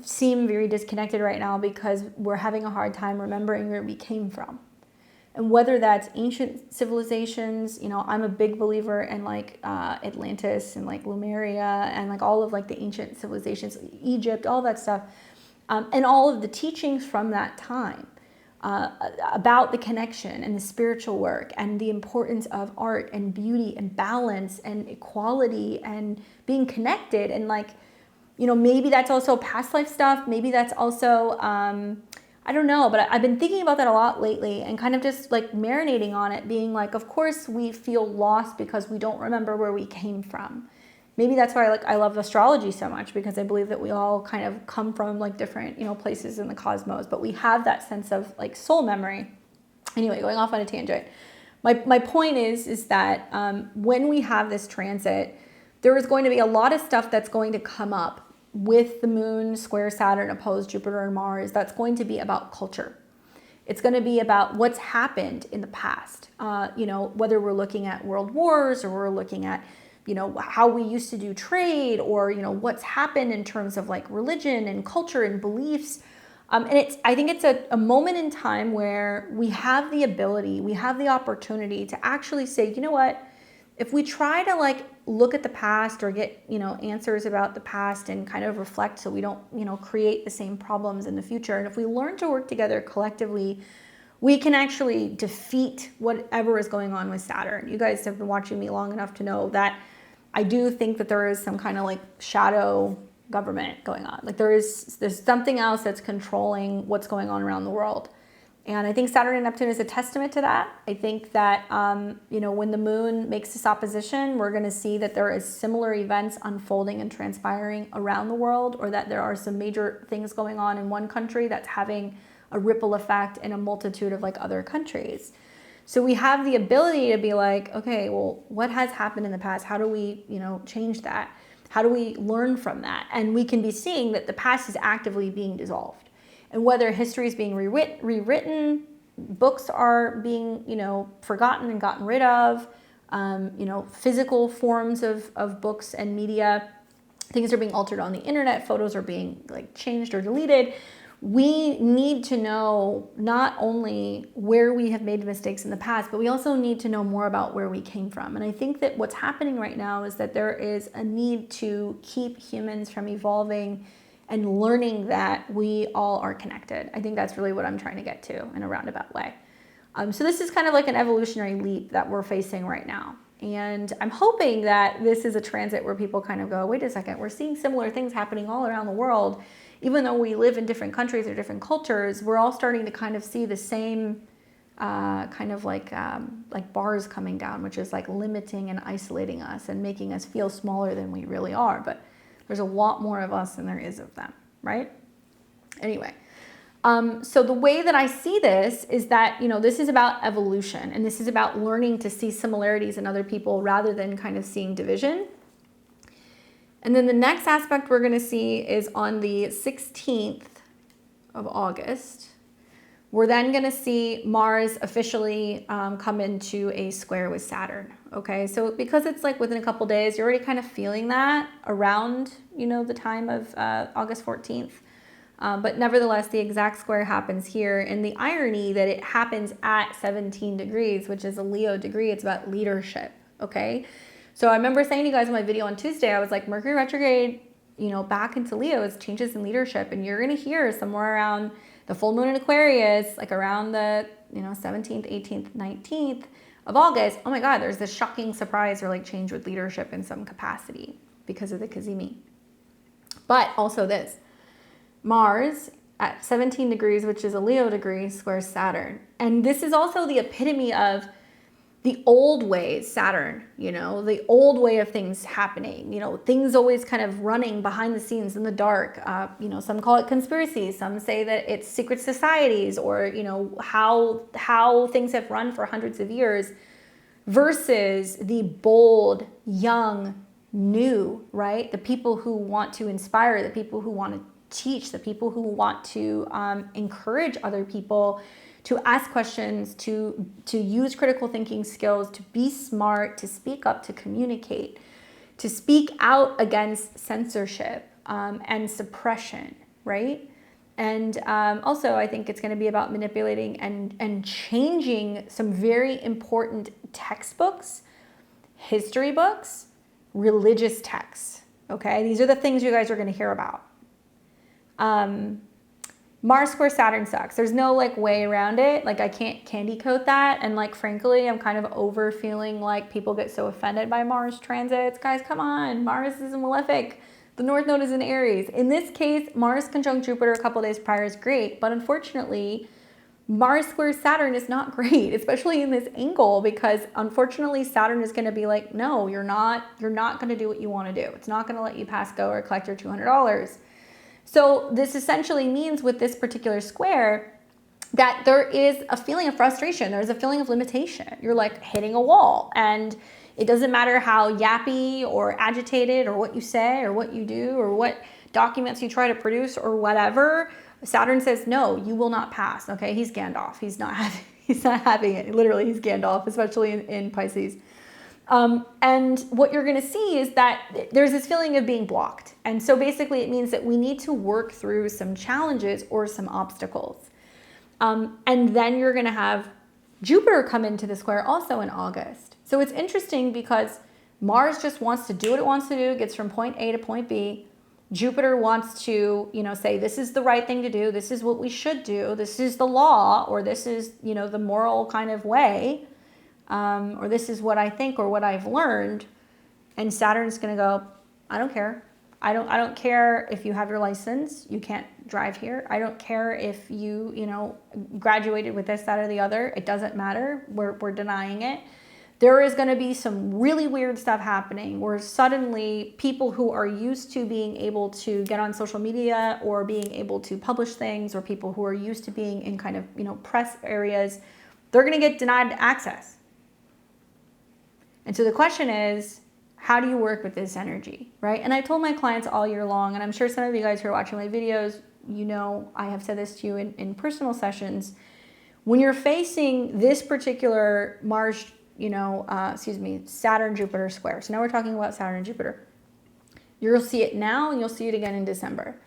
seem very disconnected right now because we're having a hard time remembering where we came from. And whether that's ancient civilizations, you know, I'm a big believer in like Atlantis and like Lemuria and like all of like the ancient civilizations, Egypt, all that stuff, and all of the teachings from that time about the connection and the spiritual work and the importance of art and beauty and balance and equality and being connected. And like, you know, maybe that's also past life stuff. Maybe that's also, I don't know, but I've been thinking about that a lot lately and kind of just like marinating on it, being like, of course we feel lost because we don't remember where we came from. Maybe that's why I love astrology so much, because I believe that we all kind of come from like different, you know, places in the cosmos, but we have that sense of like soul memory. Anyway, going off on a tangent. My point is that when we have this transit, there is going to be a lot of stuff that's going to come up with the moon square Saturn opposed Jupiter and Mars. That's going to be about culture. It's going to be about what's happened in the past. You know, whether we're looking at world wars or we're looking at, you know, how we used to do trade, or, you know, what's happened in terms of like religion and culture and beliefs. And I think it's a moment in time where we have the ability, we have the opportunity to actually say, you know what, if we try to like look at the past or get, you know, answers about the past and kind of reflect so we don't, you know, create the same problems in the future. And if we learn to work together collectively, we can actually defeat whatever is going on with Saturn. You guys have been watching me long enough to know that I do think that there is some kind of like shadow government going on. Like there's something else that's controlling what's going on around the world. And I think Saturn and Neptune is a testament to that. I think that, you know, when the moon makes this opposition, we're going to see that there is similar events unfolding and transpiring around the world, or that there are some major things going on in one country that's having a ripple effect in a multitude of like other countries. So we have the ability to be like, okay, well, what has happened in the past? How do we, you know, change that? How do we learn from that? And we can be seeing that the past is actively being dissolved. And whether history is being rewritten, books are being, you know, forgotten and gotten rid of, you know, physical forms of books and media, things are being altered on the internet, photos are being like changed or deleted. We need to know not only where we have made mistakes in the past, but we also need to know more about where we came from. And I think that what's happening right now is that there is a need to keep humans from evolving and learning that we all are connected. I think that's really what I'm trying to get to in a roundabout way. So this is kind of like an evolutionary leap that we're facing right now. And I'm hoping that this is a transit where people kind of go, wait a second, we're seeing similar things happening all around the world. Even though we live in different countries or different cultures, we're all starting to kind of see the same kind of like bars coming down, which is like limiting and isolating us and making us feel smaller than we really are. But there's a lot more of us than there is of them, right? Anyway, so the way that I see this is that, you know, this is about evolution, and this is about learning to see similarities in other people rather than kind of seeing division. And then the next aspect we're going to see is on the 16th of August. We're then going to see Mars officially come into a square with Saturn. Okay, so because it's like within a couple days, you're already kind of feeling that around, you know, the time of August 14th. But nevertheless, the exact square happens here. And the irony that it happens at 17 degrees, which is a Leo degree, it's about leadership. Okay, so I remember saying to you guys in my video on Tuesday, I was like, Mercury retrograde, you know, back into Leo is changes in leadership. And you're going to hear somewhere around the full moon in Aquarius, like around the, you know, 17th, 18th, 19th of August, oh my God, there's this shocking surprise or like change with leadership in some capacity because of the Kazemi. But also this, Mars at 17 degrees, which is a Leo degree, squares Saturn. And this is also the epitome of the old ways, Saturn, you know, the old way of things happening, you know, things always kind of running behind the scenes in the dark. You know, some call it conspiracies. Some say that it's secret societies, or, you know, how things have run for hundreds of years versus the bold, young, new, right? The people who want to inspire, the people who want to teach, the people who want to encourage other people to ask questions, to use critical thinking skills, to be smart, to speak up, to communicate, to speak out against censorship and suppression, right? And also, I think it's going to be about manipulating and changing some very important textbooks, history books, religious texts, okay? These are the things you guys are going to hear about. Mars square Saturn sucks. There's no like way around it. Like I can't candy coat that. And like, frankly, I'm kind of over feeling like people get so offended by Mars transits. Guys, come on. Mars is a malefic. The North Node is in Aries. In this case, Mars conjunct Jupiter a couple days prior is great. But unfortunately, Mars square Saturn is not great, especially in this angle, because unfortunately Saturn is going to be like, no, you're not going to do what you want to do. It's not going to let you pass go or collect your $200. So this essentially means with this particular square that there is a feeling of frustration. There's a feeling of limitation. You're like hitting a wall, and it doesn't matter how yappy or agitated or what you say or what you do or what documents you try to produce or whatever. Saturn says, no, you will not pass. Okay, he's Gandalf. He's not having it. Literally, he's Gandalf, especially in Pisces. And what you're going to see is that there's this feeling of being blocked. And so basically it means that we need to work through some challenges or some obstacles. And then you're going to have Jupiter come into the square also in August. So it's interesting because Mars just wants to do what it wants to do, gets from point A to point B. Jupiter wants to, you know, say this is the right thing to do. This is what we should do. This is the law, or this is, you know, the moral kind of way. Or this is what I think or what I've learned. And Saturn's going to go, I don't care. I don't care if you have your license, you can't drive here. I don't care if you, you know, graduated with this, that, or the other. It doesn't matter. We're denying it. There is going to be some really weird stuff happening where suddenly people who are used to being able to get on social media or being able to publish things, or people who are used to being in kind of, you know, press areas, they're going to get denied access. And so the question is, how do you work with this energy, right? And I told my clients all year long, and I'm sure some of you guys who are watching my videos, you know, I have said this to you in personal sessions. When you're facing this particular Mars, you know, Saturn, Jupiter square. So now we're talking about Saturn and Jupiter. You'll see it now and you'll see it again in December.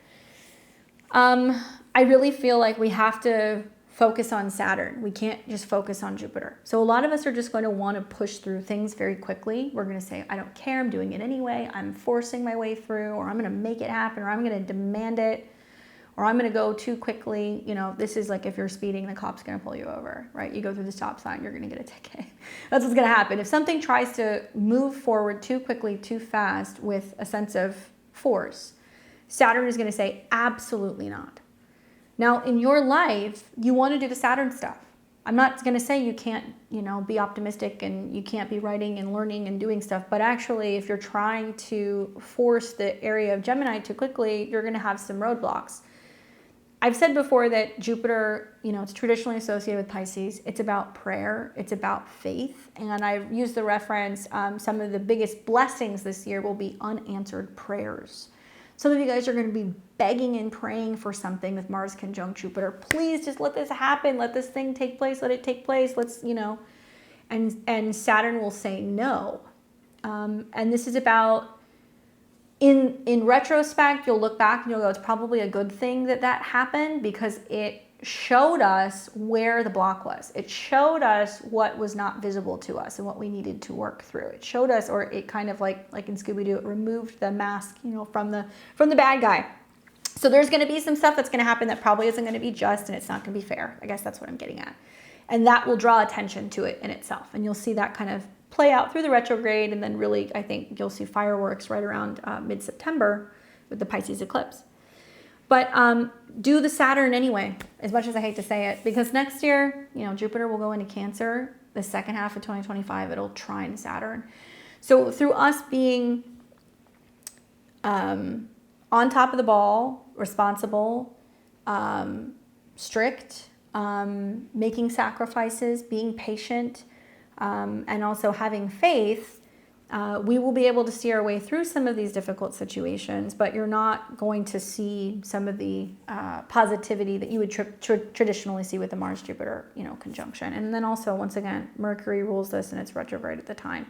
I really feel like we have to focus on Saturn. We can't just focus on Jupiter. So a lot of us are just going to want to push through things very quickly. We're going to say, I don't care, I'm doing it anyway. I'm forcing my way through, or I'm going to make it happen, or I'm going to demand it, or I'm going to go too quickly. You know, this is like if you're speeding, the cop's going to pull you over, right? You go through the stop sign, you're going to get a ticket. That's what's going to happen. If something tries to move forward too quickly, too fast with a sense of force, Saturn is going to say, absolutely not. Now, in your life, you want to do the Saturn stuff. I'm not going to say you can't, you know, be optimistic and you can't be writing and learning and doing stuff. But actually, if you're trying to force the area of Gemini too quickly, you're going to have some roadblocks. I've said before that Jupiter, you know, it's traditionally associated with Pisces. It's about prayer. It's about faith. And I've used the reference, some of the biggest blessings this year will be unanswered prayers. Some of you guys are going to be begging and praying for something with Mars conjunct Jupiter. Please just let this happen. Let this thing take place. Let it take place. Let's, you know, and Saturn will say no. And this is about, in retrospect, you'll look back and you'll go, it's probably a good thing that that happened, because it showed us where the block was. It showed us what was not visible to us and what we needed to work through. It showed us, or it kind of like in Scooby-Doo, it removed the mask, you know, from the bad guy. So there's going to be some stuff that's going to happen that probably isn't going to be just, and it's not going to be fair. I guess that's what I'm getting at. And that will draw attention to it in itself. And you'll see that kind of play out through the retrograde. And then really, I think you'll see fireworks right around mid-September with the Pisces eclipse. But do the Saturn anyway, as much as I hate to say it, because next year, you know, Jupiter will go into Cancer. The second half of 2025, it'll trine Saturn. So through us being on top of the ball, responsible, strict, making sacrifices, being patient, and also having faith, we will be able to see our way through some of these difficult situations, but you're not going to see some of the positivity that you would traditionally see with the Mars-Jupiter, you know, conjunction. And then also, once again, Mercury rules this and it's retrograde at the time.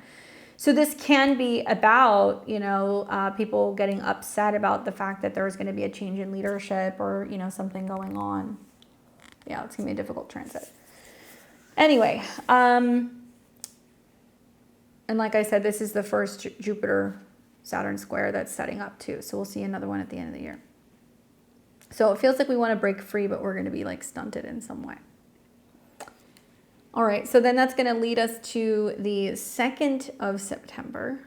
So this can be about, you know, people getting upset about the fact that there's going to be a change in leadership, or, you know, something going on. Yeah, it's going to be a difficult transit. Anyway, and like I said, this is the first Jupiter-Saturn square that's setting up too. So we'll see another one at the end of the year. So it feels like we want to break free, but we're going to be like stunted in some way. All right, so then that's going to lead us to the 2nd of September.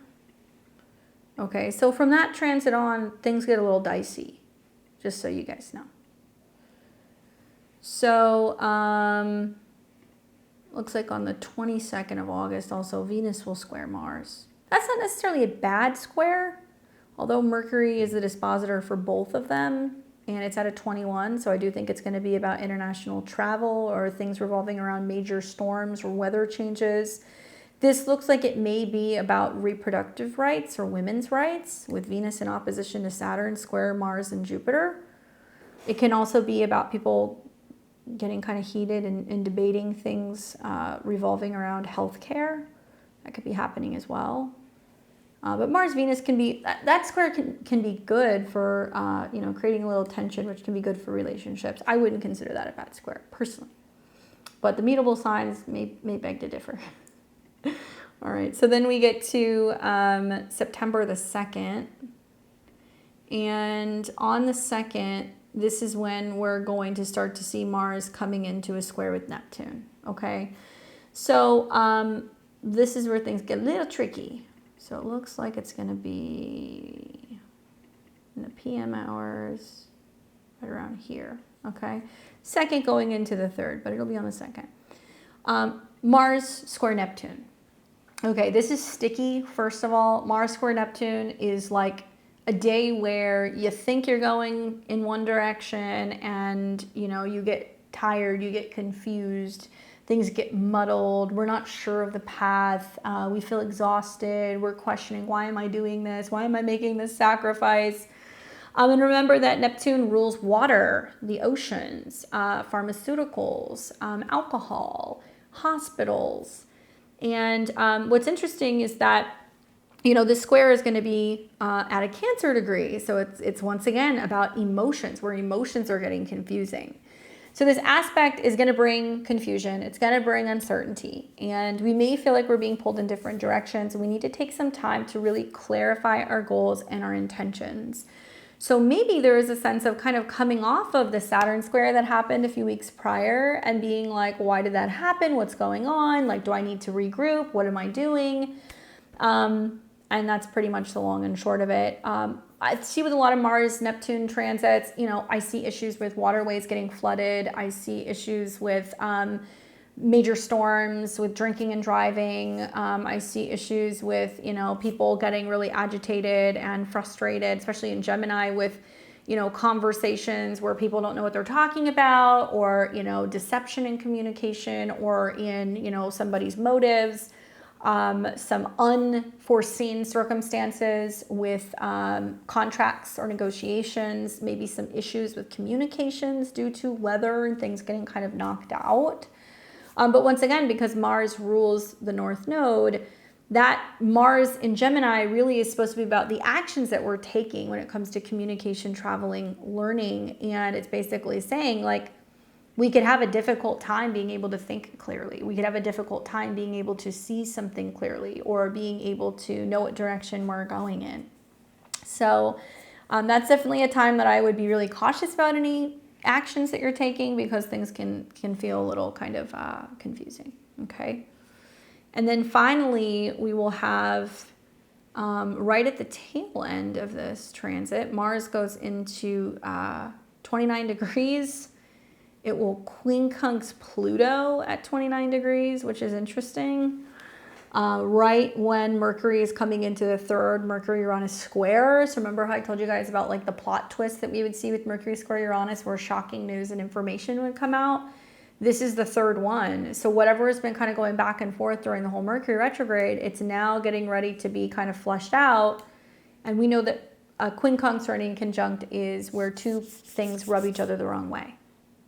Okay, so from that transit on, things get a little dicey, just so you guys know. So, looks like on the 22nd of August, also Venus will square Mars. That's not necessarily a bad square, although Mercury is the dispositor for both of them, and it's at a 21, so I do think it's going to be about international travel or things revolving around major storms or weather changes. This looks like it may be about reproductive rights or women's rights, with Venus in opposition to Saturn, square Mars and Jupiter. It can also be about people getting kind of heated and debating things revolving around healthcare. That could be happening as well. But Mars-Venus can be, that square can be good for, you know, creating a little tension, which can be good for relationships. I wouldn't consider that a bad square, personally. But the mutable signs may beg to differ. All right, so then we get to September the 2nd. And on the 2nd, this is when we're going to start to see Mars coming into a square with Neptune, okay? So this is where things get a little tricky. So it looks like it's going to be PM hours, right around here, okay? Second going into the third, but it'll be on the second. Mars square Neptune. Okay, this is sticky. First of all, Mars square Neptune is like a day where you think you're going in one direction and, you know, you get tired, you get confused, things get muddled, we're not sure of the path, we feel exhausted, we're questioning, why am I doing this? Why am I making this sacrifice? And remember that Neptune rules water, the oceans, pharmaceuticals, alcohol, hospitals. And what's interesting is that, you know, this square is going to be at a Cancer degree. So it's once again about emotions, where emotions are getting confusing. So this aspect is going to bring confusion. It's going to bring uncertainty. And we may feel like we're being pulled in different directions. And we need to take some time to really clarify our goals and our intentions. So maybe there is a sense of kind of coming off of the Saturn square that happened a few weeks prior and being like, why did that happen? What's going on? Like, do I need to regroup? What am I doing? And that's pretty much the long and short of it. I see with a lot of Mars Neptune transits, you know, I see issues with waterways getting flooded. I see issues with major storms, with drinking and driving. I see issues with, you know, people getting really agitated and frustrated, especially in Gemini, with, you know, conversations where people don't know what they're talking about, or, you know, deception in communication, or in, you know, somebody's motives. Some unforeseen circumstances with contracts or negotiations, maybe some issues with communications due to weather and things getting kind of knocked out. But once again, because Mars rules the North Node, that Mars in Gemini really is supposed to be about the actions that we're taking when it comes to communication, traveling, learning. And it's basically saying, like, we could have a difficult time being able to think clearly. We could have a difficult time being able to see something clearly, or being able to know what direction we're going in. So that's definitely a time that I would be really cautious about any actions that you're taking, because things can feel a little kind of confusing, okay? And then finally, we will have right at the tail end of this transit, Mars goes into 29 degrees. It will quincunx Pluto at 29 degrees, which is interesting. Right when Mercury is coming into the third Mercury-Uranus square. So remember how I told you guys about like the plot twist that we would see with Mercury square Uranus, where shocking news and information would come out? This is the third one. So whatever has been kind of going back and forth during the whole Mercury retrograde, it's now getting ready to be kind of flushed out. And we know that a quincunx or an conjunct is where two things rub each other the wrong way,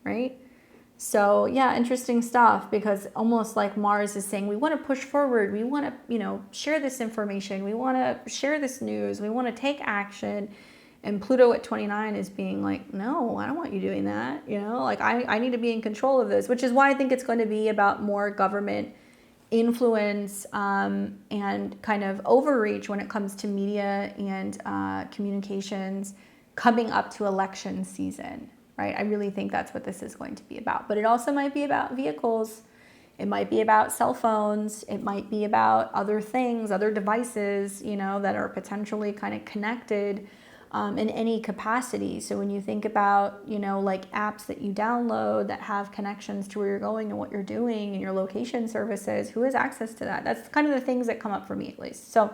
right? So yeah, interesting stuff, because almost like Mars is saying, we want to push forward. We want to, you know, share this information. We want to share this news. We want to take action. And Pluto at 29 is being like, no, I don't want you doing that. You know, like I need to be in control of this, which is why I think it's going to be about more government influence and kind of overreach when it comes to media and communications coming up to election season. Right? I really think that's what this is going to be about. But it also might be about vehicles. It might be about cell phones. It might be about other things, other devices, you know, that are potentially kind of connected in any capacity. So when you think about, you know, like apps that you download that have connections to where you're going and what you're doing and your location services, who has access to that? That's kind of the things that come up for me, at least. So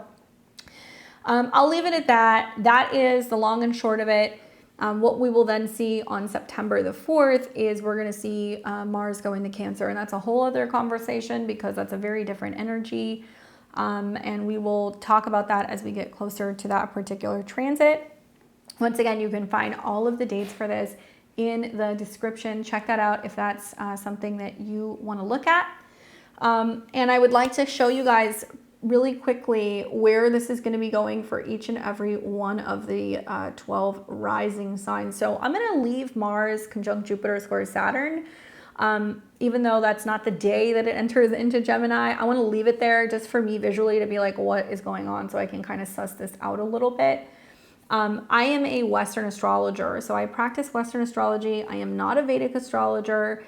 I'll leave it at that. That is the long and short of it. What we will then see on September the 4th is we're going to see Mars go into Cancer. And that's a whole other conversation, because that's a very different energy. And we will talk about that as we get closer to that particular transit. Once again, you can find all of the dates for this in the description. Check that out if that's something that you want to look at. And I would like to show you guys really quickly where this is going to be going for each and every one of the 12 rising signs. So I'm going to leave Mars conjunct Jupiter square Saturn. Even though that's not the day that it enters into Gemini, I want to leave it there just for me visually to be like, what is going on, so I can kind of suss this out a little bit. I am a Western astrologer, so I practice Western astrology. I am not a Vedic astrologer.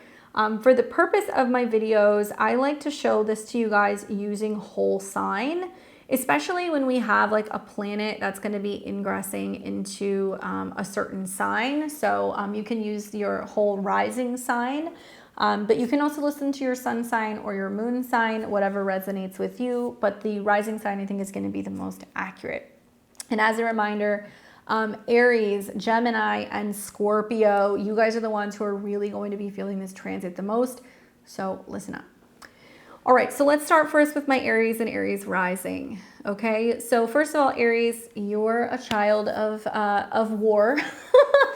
For the purpose of my videos, I like to show this to you guys using whole sign. especially when we have like a planet that's going to be ingressing into a certain sign. So you can use your whole rising sign, but you can also listen to your sun sign or your moon sign, whatever resonates with you. But the rising sign, I think, is going to be the most accurate. And as a reminder, Aries, Gemini, and Scorpio, you guys are the ones who are really going to be feeling this transit the most. So listen up. All right, so let's start first with my Aries and Aries rising. Okay, so first of all, Aries, you're a child of war.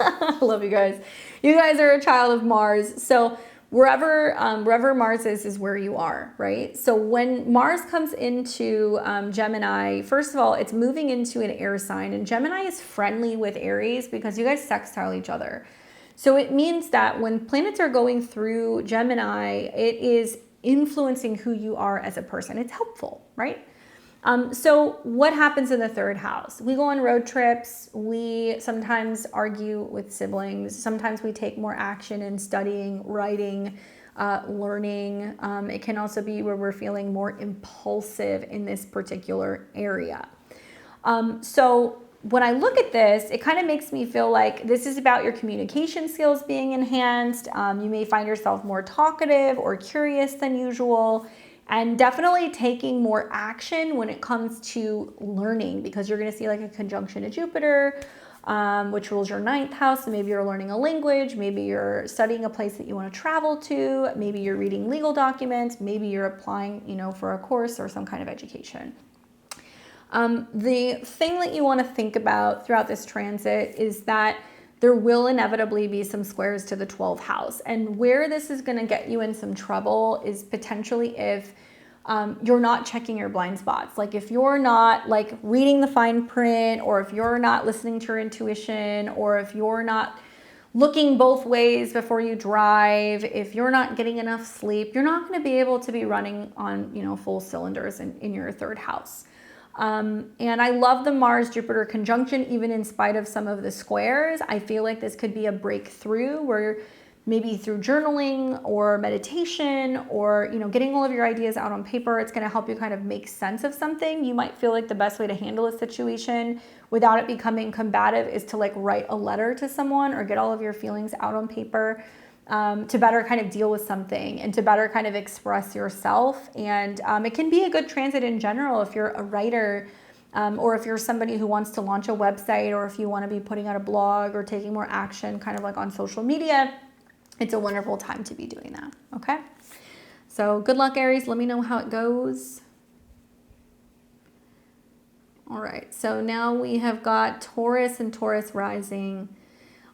I love you guys. You guys are a child of Mars. So wherever Mars is where you are, right? So when Mars comes into Gemini, first of all, it's moving into an air sign, and Gemini is friendly with Aries because you guys sextile each other. So it means that when planets are going through Gemini, it is influencing who you are as a person. It's helpful, right? So what happens in the third house? We go on road trips. We sometimes argue with siblings. Sometimes we take more action in studying, writing, learning. It can also be where we're feeling more impulsive in this particular area. So when I look at this, it kind of makes me feel like this is about your communication skills being enhanced. You may find yourself more talkative or curious than usual, and definitely taking more action when it comes to learning, because you're going to see like a conjunction to Jupiter, which rules your 9th house. So maybe you're learning a language, maybe you're studying a place that you want to travel to, maybe you're reading legal documents, maybe you're applying, for a course or some kind of education. The thing that you want to think about throughout this transit is that there will inevitably be some squares to the 12th house. And where this is going to get you in some trouble is potentially if you're not checking your blind spots. Like if you're not like reading the fine print, or if you're not listening to your intuition, or if you're not looking both ways before you drive, if you're not getting enough sleep, you're not going to be able to be running on, full cylinders in your third house. And I love the Mars-Jupiter conjunction, even in spite of some of the squares. I feel like this could be a breakthrough where maybe through journaling or meditation or, getting all of your ideas out on paper, it's going to help you kind of make sense of something. You might feel like the best way to handle a situation without it becoming combative is to like write a letter to someone or get all of your feelings out on paper. To better kind of deal with something and to better kind of express yourself. And it can be a good transit in general if you're a writer, or if you're somebody who wants to launch a website, or if you want to be putting out a blog or taking more action kind of like on social media. It's a wonderful time to be doing that, okay? So good luck, Aries. Let me know how it goes. All right, so now we have got Taurus and Taurus rising.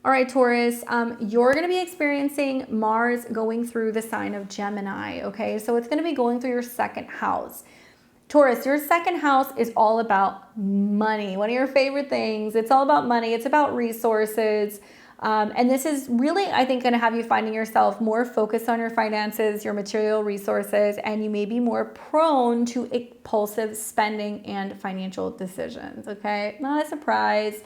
All right, Taurus, you're going to be experiencing Mars going through the sign of Gemini, okay? So it's going to be going through your 2nd house. Taurus, your 2nd house is all about money, one of your favorite things. It's all about money. It's about resources. And this is really, I think, going to have you finding yourself more focused on your finances, your material resources, and you may be more prone to impulsive spending and financial decisions, okay? Not a surprise.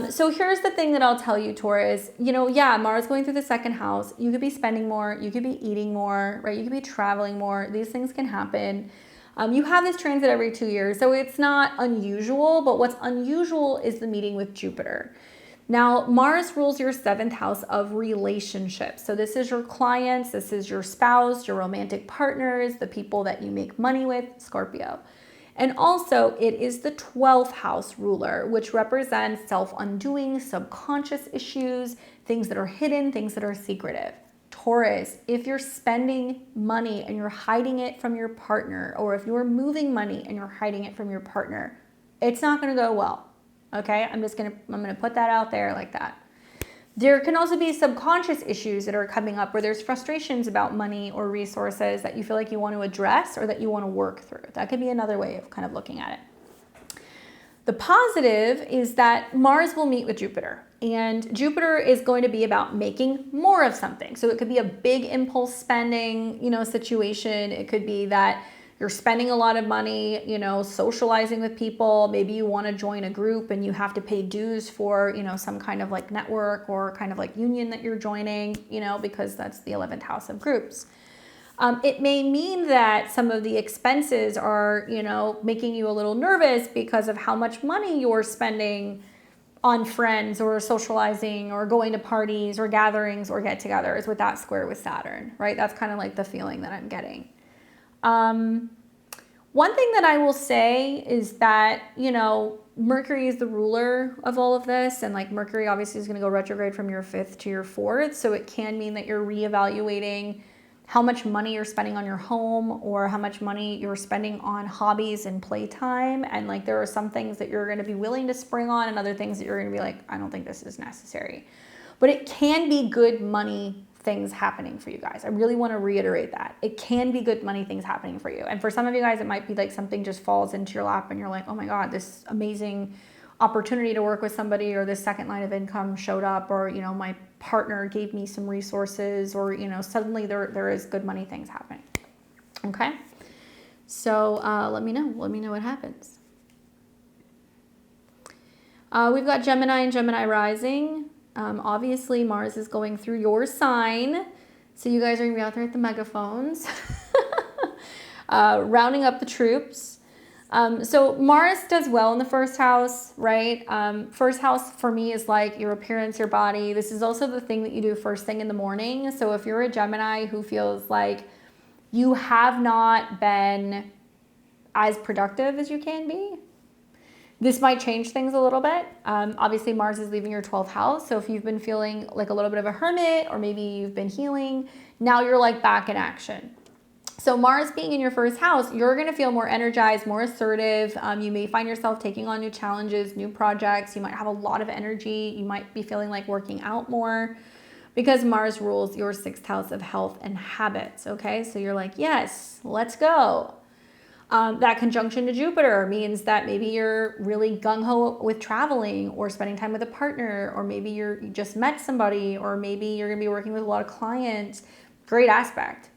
So here's the thing that I'll tell you, Taurus. Mars going through the 2nd house. You could be spending more. You could be eating more, right? You could be traveling more. These things can happen. You have this transit every 2 years, so it's not unusual. But what's unusual is the meeting with Jupiter. Now, Mars rules your 7th house of relationships. So this is your clients. This is your spouse, your romantic partners, the people that you make money with, Scorpio. And also, it is the 12th house ruler, which represents self-undoing, subconscious issues, things that are hidden, things that are secretive. Taurus, if you're spending money and you're hiding it from your partner, or if you're moving money and you're hiding it from your partner, it's not going to go well. Okay? I'm going to put that out there like that. There can also be subconscious issues that are coming up where there's frustrations about money or resources that you feel like you want to address or that you want to work through. That could be another way of kind of looking at it. The positive is that Mars will meet with Jupiter, and Jupiter is going to be about making more of something. So it could be a big impulse spending, situation. It could be that you're spending a lot of money, socializing with people. Maybe you want to join a group and you have to pay dues for, some kind of like network or kind of like union that you're joining, because that's the 11th house of groups. It may mean that some of the expenses are, you know, making you a little nervous because of how much money you're spending on friends or socializing or going to parties or gatherings or get-togethers with that square with Saturn, right? That's kind of like the feeling that I'm getting. One thing that I will say is that, you know, Mercury is the ruler of all of this, and like Mercury obviously is going to go retrograde from your 5th to your 4th, so it can mean that you're reevaluating how much money you're spending on your home or how much money you're spending on hobbies and playtime. And like there are some things that you're going to be willing to spring on and other things that you're going to be like, I don't think this is necessary. But it can be good money things happening for you guys. I really want to reiterate that. It can be good money things happening for you. And for some of you guys, it might be like something just falls into your lap and you're like, oh my God, this amazing opportunity to work with somebody, or this second line of income showed up, or, you know, my partner gave me some resources, or, you know, suddenly there is good money things happening. Okay. So let me know what happens. We've got Gemini and Gemini rising. Obviously, Mars is going through your sign, so you guys are going to be out there at the megaphones, rounding up the troops. So Mars does well in the first house, right? First house for me is like your appearance, your body. This is also the thing that you do first thing in the morning. So if you're a Gemini who feels like you have not been as productive as you can be, this might change things a little bit. Obviously, Mars is leaving your 12th house. So if you've been feeling like a little bit of a hermit, or maybe you've been healing, now you're like back in action. So Mars being in your first house, you're going to feel more energized, more assertive. You may find yourself taking on new challenges, new projects. You might have a lot of energy. You might be feeling like working out more because Mars rules your 6th house of health and habits. Okay, so you're like, yes, let's go. That conjunction to Jupiter means that maybe you're really gung-ho with traveling or spending time with a partner, or maybe you just met somebody, or maybe you're going to be working with a lot of clients. Great aspect.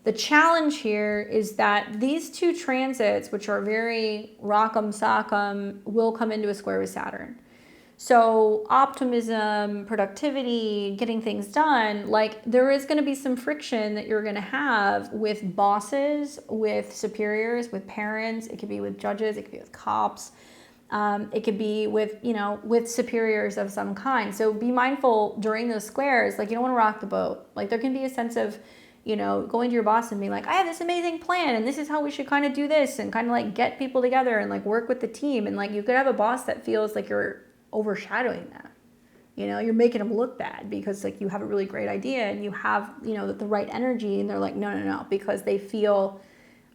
The challenge here is that these two transits, which are very rock'em sock'em, will come into a square with Saturn. So optimism, productivity, getting things done, like there is going to be some friction that you're going to have with bosses, with superiors, with parents. It could be with judges. It could be with cops. It could be with, you know, with superiors of some kind. So be mindful during those squares. Like you don't want to rock the boat. Like there can be a sense of, you know, going to your boss and being like, I have this amazing plan and this is how we should kind of do this, and kind of like get people together and like work with the team. And like you could have a boss that feels like you're overshadowing them. You know, you're making them look bad because like you have a really great idea and you have, you know, the right energy, and they're like, no, because they feel,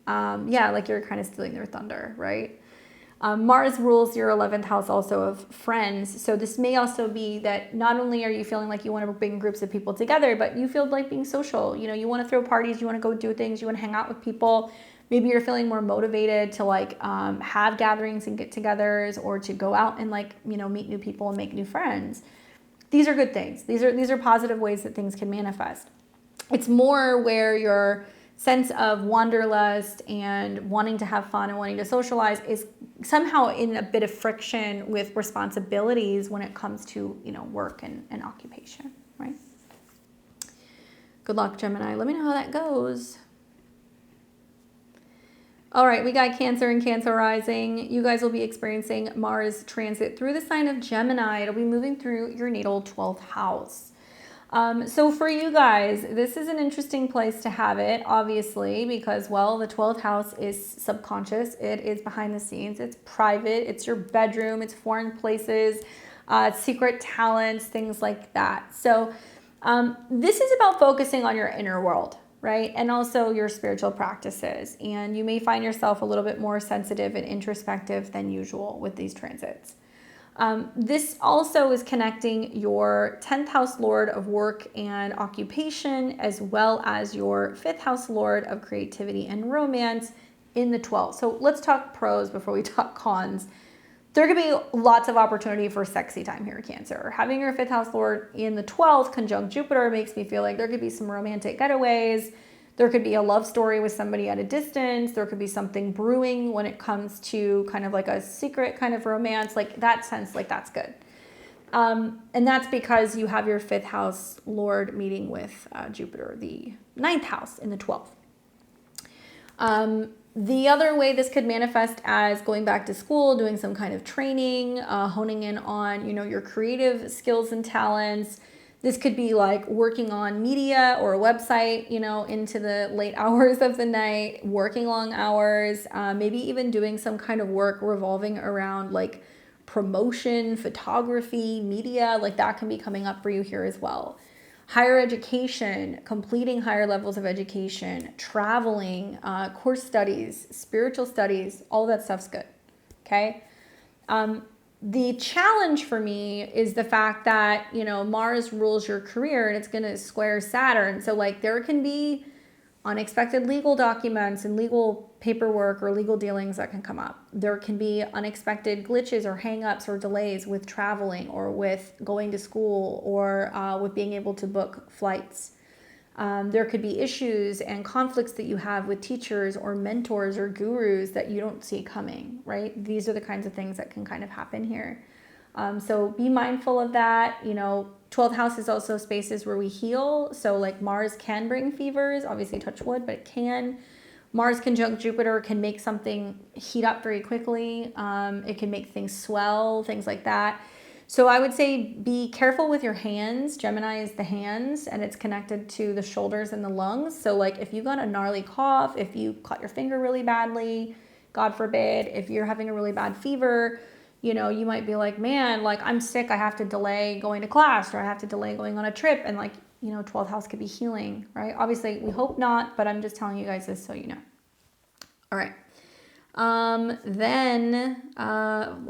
like you're kind of stealing their thunder, right? Mars rules your 11th house also of friends. So this may also be that not only are you feeling like you want to bring groups of people together, but you feel like being social. You know, you want to throw parties, you want to go do things, you want to hang out with people. Maybe you're feeling more motivated to like have gatherings and get-togethers, or to go out and like, you know, meet new people and make new friends. These are good things. These are positive ways that things can manifest. It's more where your sense of wanderlust and wanting to have fun and wanting to socialize is somehow in a bit of friction with responsibilities when it comes to, you know, work and occupation, right? Good luck, Gemini. Let me know how that goes. All right, we got Cancer and Cancer rising. You guys will be experiencing Mars transit through the sign of Gemini. It'll be moving through your natal 12th house. So for you guys, this is an interesting place to have it, obviously, because, well, the 12th house is subconscious. It is behind the scenes. It's private. It's your bedroom. It's foreign places, secret talents, things like that. So this is about focusing on your inner world, right? And also your spiritual practices. And you may find yourself a little bit more sensitive and introspective than usual with these transits. This also is connecting your 10th house lord of work and occupation, as well as your 5th house lord of creativity and romance in the 12th. So let's talk pros before we talk cons. There could be lots of opportunity for sexy time here, Cancer. Having your 5th house lord in the 12th conjunct Jupiter makes me feel like there could be some romantic getaways. There could be a love story with somebody at a distance. There could be something brewing when it comes to kind of like a secret kind of romance, like that sense, like that's good. And that's because you have your 5th house lord meeting with Jupiter, the 9th house in the 12th. The other way this could manifest as going back to school, doing some kind of training, honing in on, you know, your creative skills and talents. This could be like working on media or a website, you know, into the late hours of the night, working long hours, maybe even doing some kind of work revolving around like promotion, photography, media, like that can be coming up for you here as well. Higher education, completing higher levels of education, traveling, course studies, spiritual studies, all of that stuff's good, okay? The challenge for me is the fact that, you know, Mars rules your career and it's going to square Saturn. So like there can be unexpected legal documents and legal paperwork or legal dealings that can come up. There can be unexpected glitches or hangups or delays with traveling or with going to school or with being able to book flights. There could be issues and conflicts that you have with teachers or mentors or gurus that you don't see coming, right? These are the kinds of things that can kind of happen here. So be mindful of that. You know, 12th house is also spaces where we heal. So like Mars can bring fevers, obviously touch wood, but it can. Mars conjunct Jupiter can make something heat up very quickly. It can make things swell, things like that. So I would say be careful with your hands. Gemini is the hands and it's connected to the shoulders and the lungs. So like if you got a gnarly cough, if you cut your finger really badly, God forbid, if you're having a really bad fever, you know, you might be like, man, like I'm sick. I have to delay going to class or I have to delay going on a trip. And like, you know, 12th house could be healing, right? Obviously we hope not, but I'm just telling you guys this so you know. All right.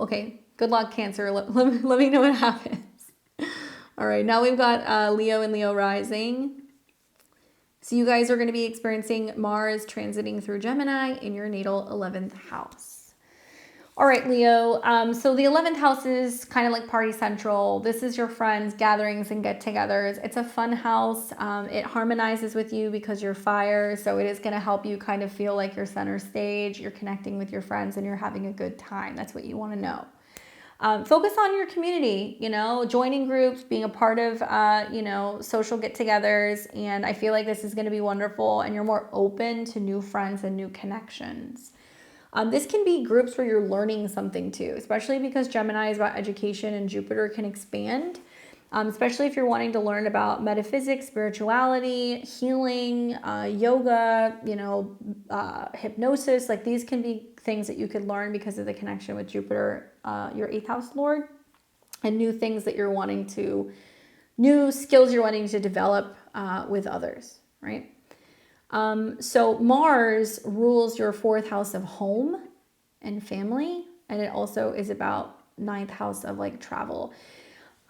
Okay. Good luck, Cancer. Let me know what happens. All right, now we've got Leo and Leo rising. So you guys are going to be experiencing Mars transiting through Gemini in your natal 11th house. All right, Leo. So the 11th house is kind of like party central. This is your friends, gatherings, and get-togethers. It's a fun house. It harmonizes with you because you're fire. So it is going to help you kind of feel like you're center stage. You're connecting with your friends and you're having a good time. That's what you want to know. Focus on your community, you know, joining groups, being a part of, you know, social get-togethers. And I feel like this is going to be wonderful and you're more open to new friends and new connections. This can be groups where you're learning something too, especially because Gemini is about education and Jupiter can expand, especially if you're wanting to learn about metaphysics, spirituality, healing, yoga, you know, hypnosis. Like these can be things that you could learn because of the connection with Jupiter, your 8th house lord, and new things that you're wanting to, new skills you're wanting to develop with others, right? So Mars rules your 4th house of home and family, and it also is about 9th house of like travel.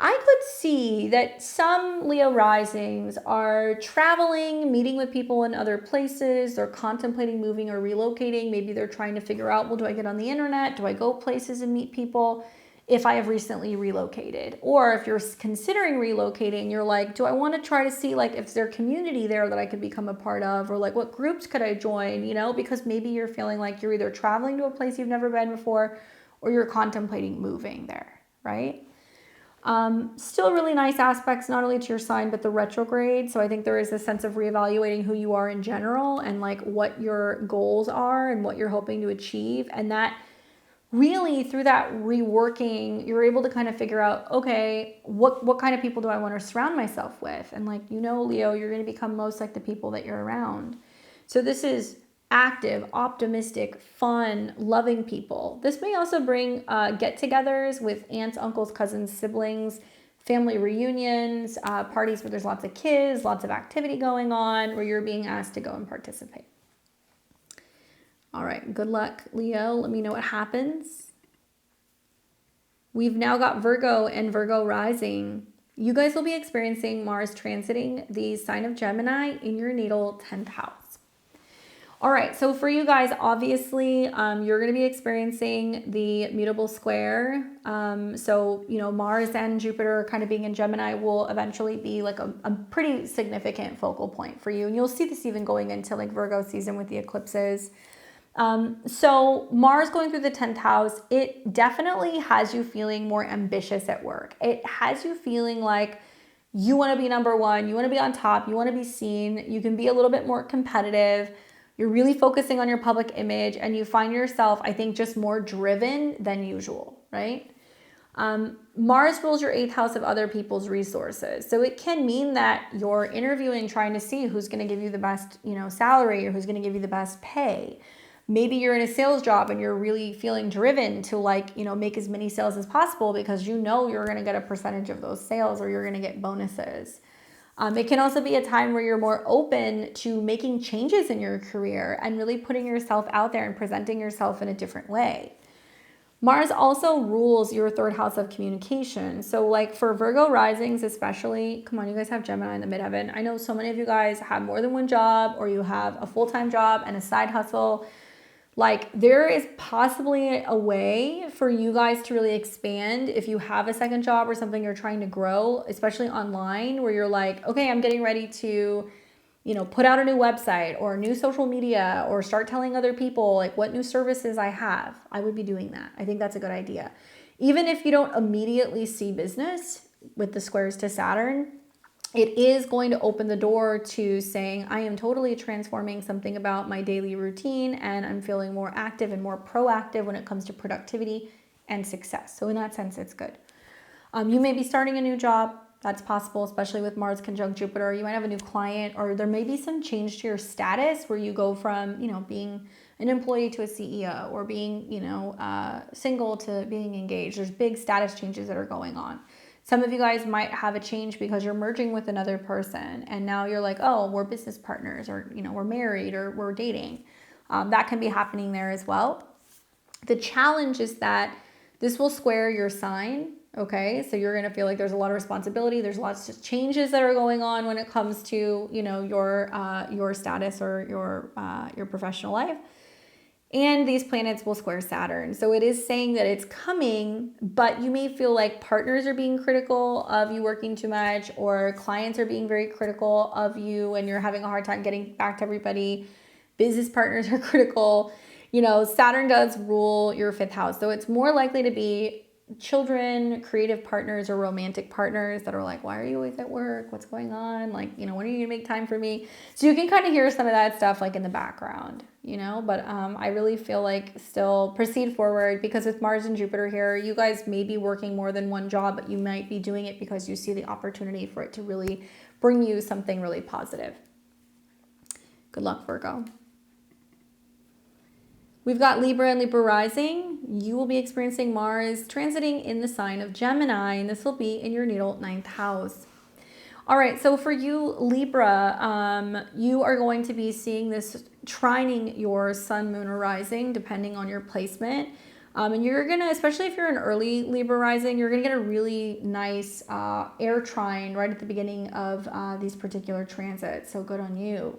I could see that some Leo risings are traveling, meeting with people in other places. They're contemplating moving or relocating. Maybe they're trying to figure out, well, do I get on the internet? Do I go places and meet people if I have recently relocated? Or if you're considering relocating, you're like, do I want to try to see like if there's a community there that I could become a part of, or like what groups could I join, you know, because maybe you're feeling like you're either traveling to a place you've never been before or you're contemplating moving there, right? Still really nice aspects, not only to your sign, but the retrograde. So I think there is a sense of reevaluating who you are in general and like what your goals are and what you're hoping to achieve. And that really through that reworking, you're able to kind of figure out, okay, what kind of people do I want to surround myself with? And like, you know, Leo, you're going to become most like the people that you're around. So this is active, optimistic, fun, loving people. This may also bring get-togethers with aunts, uncles, cousins, siblings, family reunions, parties where there's lots of kids, lots of activity going on, where you're being asked to go and participate. All right, good luck, Leo. Let me know what happens. We've now got Virgo and Virgo rising. You guys will be experiencing Mars transiting the sign of Gemini in your natal 10th house. All right, so for you guys, obviously, you're going to be experiencing the mutable square. So, you know, Mars and Jupiter kind of being in Gemini will eventually be like a pretty significant focal point for you. And you'll see this even going into like Virgo season with the eclipses. So Mars going through the 10th house, it definitely has you feeling more ambitious at work. It has you feeling like you want to be number one, you want to be on top, you want to be seen, you can be a little bit more competitive. You're really focusing on your public image, and you find yourself, I think, just more driven than usual, right? Mars rules your 8th house of other people's resources. So it can mean that you're interviewing, trying to see who's going to give you the best, salary, or who's going to give you the best pay. Maybe you're in a sales job and you're really feeling driven to make as many sales as possible because you're going to get a percentage of those sales, or you're going to get bonuses. It can also be a time where you're more open to making changes in your career and really putting yourself out there and presenting yourself in a different way. Mars also rules your 3rd house of communication. So like for Virgo risings especially, come on, you guys have Gemini in the midheaven. I know so many of you guys have more than one job, or you have a full-time job and a side hustle. Like there is possibly a way for you guys to really expand if you have a second job or something you're trying to grow, especially online, where you're like, okay, I'm getting ready to, put out a new website or new social media, or start telling other people like what new services I have. I would be doing that. I think that's a good idea. Even if you don't immediately see business with the squares to Saturn, it is going to open the door to saying, I am totally transforming something about my daily routine, and I'm feeling more active and more proactive when it comes to productivity and success. So in that sense, it's good. You may be starting a new job. That's possible, especially with Mars conjunct Jupiter. You might have a new client, or there may be some change to your status where you go from, being an employee to a CEO, or being, single to being engaged. There's big status changes that are going on. Some of you guys might have a change because you're merging with another person, and now you're like, oh, we're business partners, or, we're married, or we're dating. That can be happening there as well. The challenge is that this will square your sign. Okay, so you're going to feel like there's a lot of responsibility. There's lots of changes that are going on when it comes to, your status or your professional life. And these planets will square Saturn. So it is saying that it's coming, but you may feel like partners are being critical of you working too much, or clients are being very critical of you and you're having a hard time getting back to everybody. Business partners are critical. Saturn does rule your 5th house. So it's more likely to be children, creative partners, or romantic partners that are like, why are you always at work? What's going on? Like, when are you gonna make time for me? So you can kind of hear some of that stuff like in the background, but I really feel like still proceed forward, because with Mars and Jupiter here, you guys may be working more than one job, but you might be doing it because you see the opportunity for it to really bring you something really positive. Good luck, Virgo. We've got Libra and Libra rising. You will be experiencing Mars transiting in the sign of Gemini, and this will be in your natal 9th house. All right, so for you, Libra, you are going to be seeing this trining your sun, moon, or rising, depending on your placement. And you're going to, especially if you're an early Libra rising, you're going to get a really nice air trine right at the beginning of these particular transits. So good on you.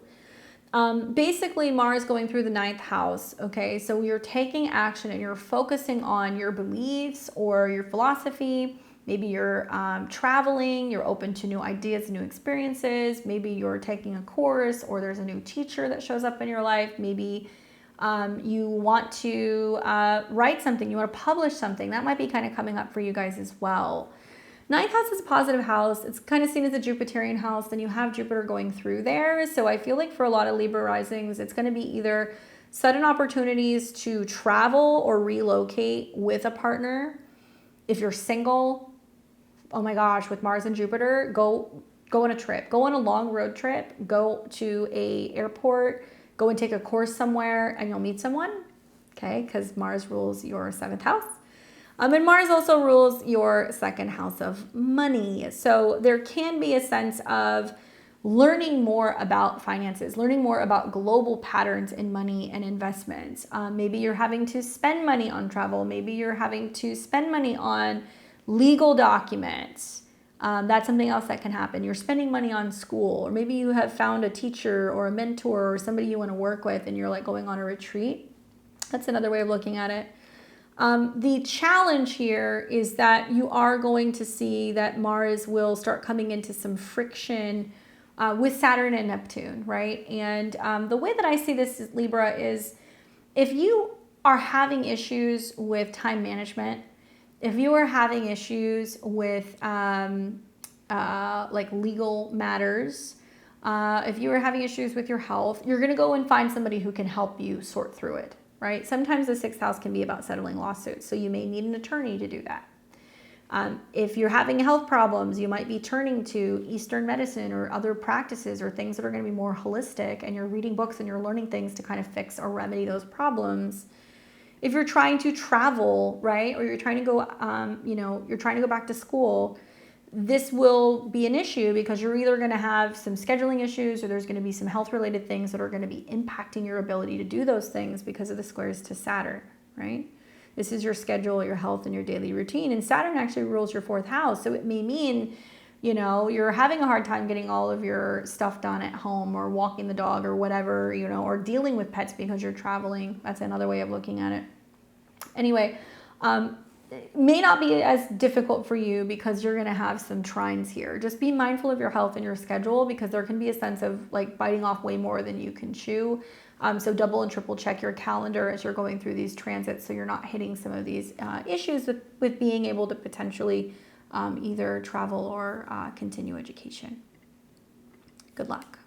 Basically, Mars going through the 9th house, okay? So you're taking action and you're focusing on your beliefs or your philosophy. Maybe you're traveling, you're open to new ideas, new experiences. Maybe you're taking a course, or there's a new teacher that shows up in your life. Maybe you want to write something, you want to publish something. That might be kind of coming up for you guys as well. 9th house is a positive house. It's kind of seen as a Jupiterian house. Then you have Jupiter going through there. So I feel like for a lot of Libra risings, it's going to be either sudden opportunities to travel or relocate with a partner. If you're single, oh my gosh, with Mars and Jupiter, go on a trip. Go on a long road trip. Go to a airport. Go and take a course somewhere, and you'll meet someone. Okay, because Mars rules your 7th house. And Mars also rules your 2nd house of money. So there can be a sense of learning more about finances, learning more about global patterns in money and investments. Maybe you're having to spend money on travel. Maybe you're having to spend money on legal documents. That's something else that can happen. You're spending money on school, or maybe you have found a teacher or a mentor or somebody you want to work with, and you're like going on a retreat. That's another way of looking at it. The challenge here is that you are going to see that Mars will start coming into some friction with Saturn and Neptune, right? And the way that I see this, Libra, is if you are having issues with time management, if you are having issues with like legal matters, If you are having issues with your health, you're going to go and find somebody who can help you sort through it, right? Sometimes the sixth house can be about settling lawsuits, so you may need an attorney to do that. If you're having health problems, you might be turning to Eastern medicine or other practices or things that are going to be more holistic, and you're reading books and you're learning things to kind of fix or remedy those problems. If you're trying to travel, right, or you're trying to go, you're trying to go back to school, this will be an issue because you're either going to have some scheduling issues or there's going to be some health-related things that are going to be impacting your ability to do those things because of the squares to Saturn, right? This is your schedule, your health, and your daily routine. And Saturn actually rules your fourth house. So it may mean, you're having a hard time getting all of your stuff done at home or walking the dog or whatever, or dealing with pets because you're traveling. That's another way of looking at it. Anyway, it may not be as difficult for you because you're going to have some trines here. Just be mindful of your health and your schedule because there can be a sense of like biting off way more than you can chew. So double and triple check your calendar as you're going through these transits so you're not hitting some of these issues with being able to potentially either travel or continue education. Good luck.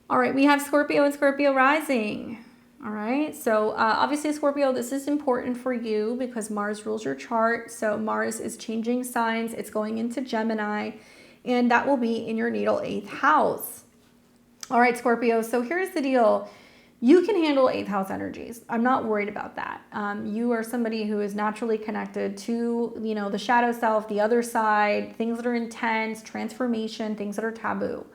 All right, we have Scorpio and Scorpio rising. All right, so obviously Scorpio, this is important for you because Mars rules your chart. So Mars is changing signs. It's going into Gemini, and that will be in your natal 8th house. All right, Scorpio, so here's the deal. You can handle 8th house energies. I'm not worried about that. You are somebody who is naturally connected to, the shadow self, the other side, things that are intense, transformation, things that are taboo.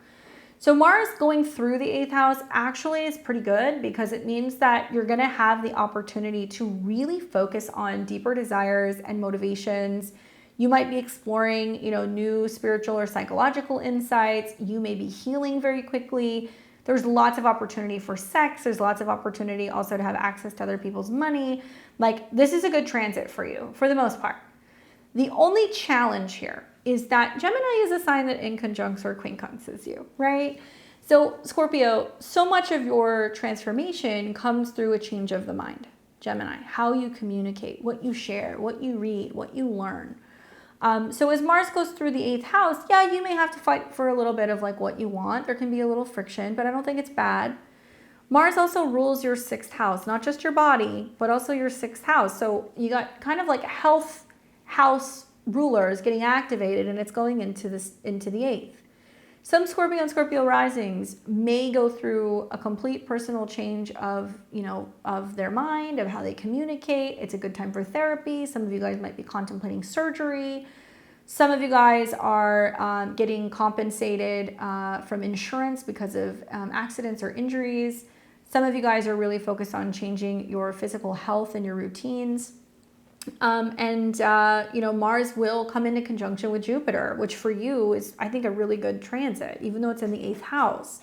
So Mars going through the 8th house actually is pretty good because it means that you're going to have the opportunity to really focus on deeper desires and motivations. You might be exploring, new spiritual or psychological insights. You may be healing very quickly. There's lots of opportunity for sex. There's lots of opportunity also to have access to other people's money. Like, this is a good transit for you for the most part. The only challenge here is that Gemini is a sign that in conjuncts or quincunxes you, right? So Scorpio, so much of your transformation comes through a change of the mind. Gemini, how you communicate, what you share, what you read, what you learn. So as Mars goes through the 8th house, yeah, you may have to fight for a little bit of like what you want. There can be a little friction, but I don't think it's bad. Mars also rules your 6th house, not just your body, but also your 6th house. So you got kind of like health house rulers getting activated, and it's going into the 8th. Some Scorpio and Scorpio risings may go through a complete personal change of, of their mind, of how they communicate. It's a good time for therapy. Some of you guys might be contemplating surgery. Some of you guys are getting compensated from insurance because of accidents or injuries. Some of you guys are really focused on changing your physical health and your routines. Mars will come into conjunction with Jupiter, which for you is, I think, a really good transit, even though it's in the 8th house.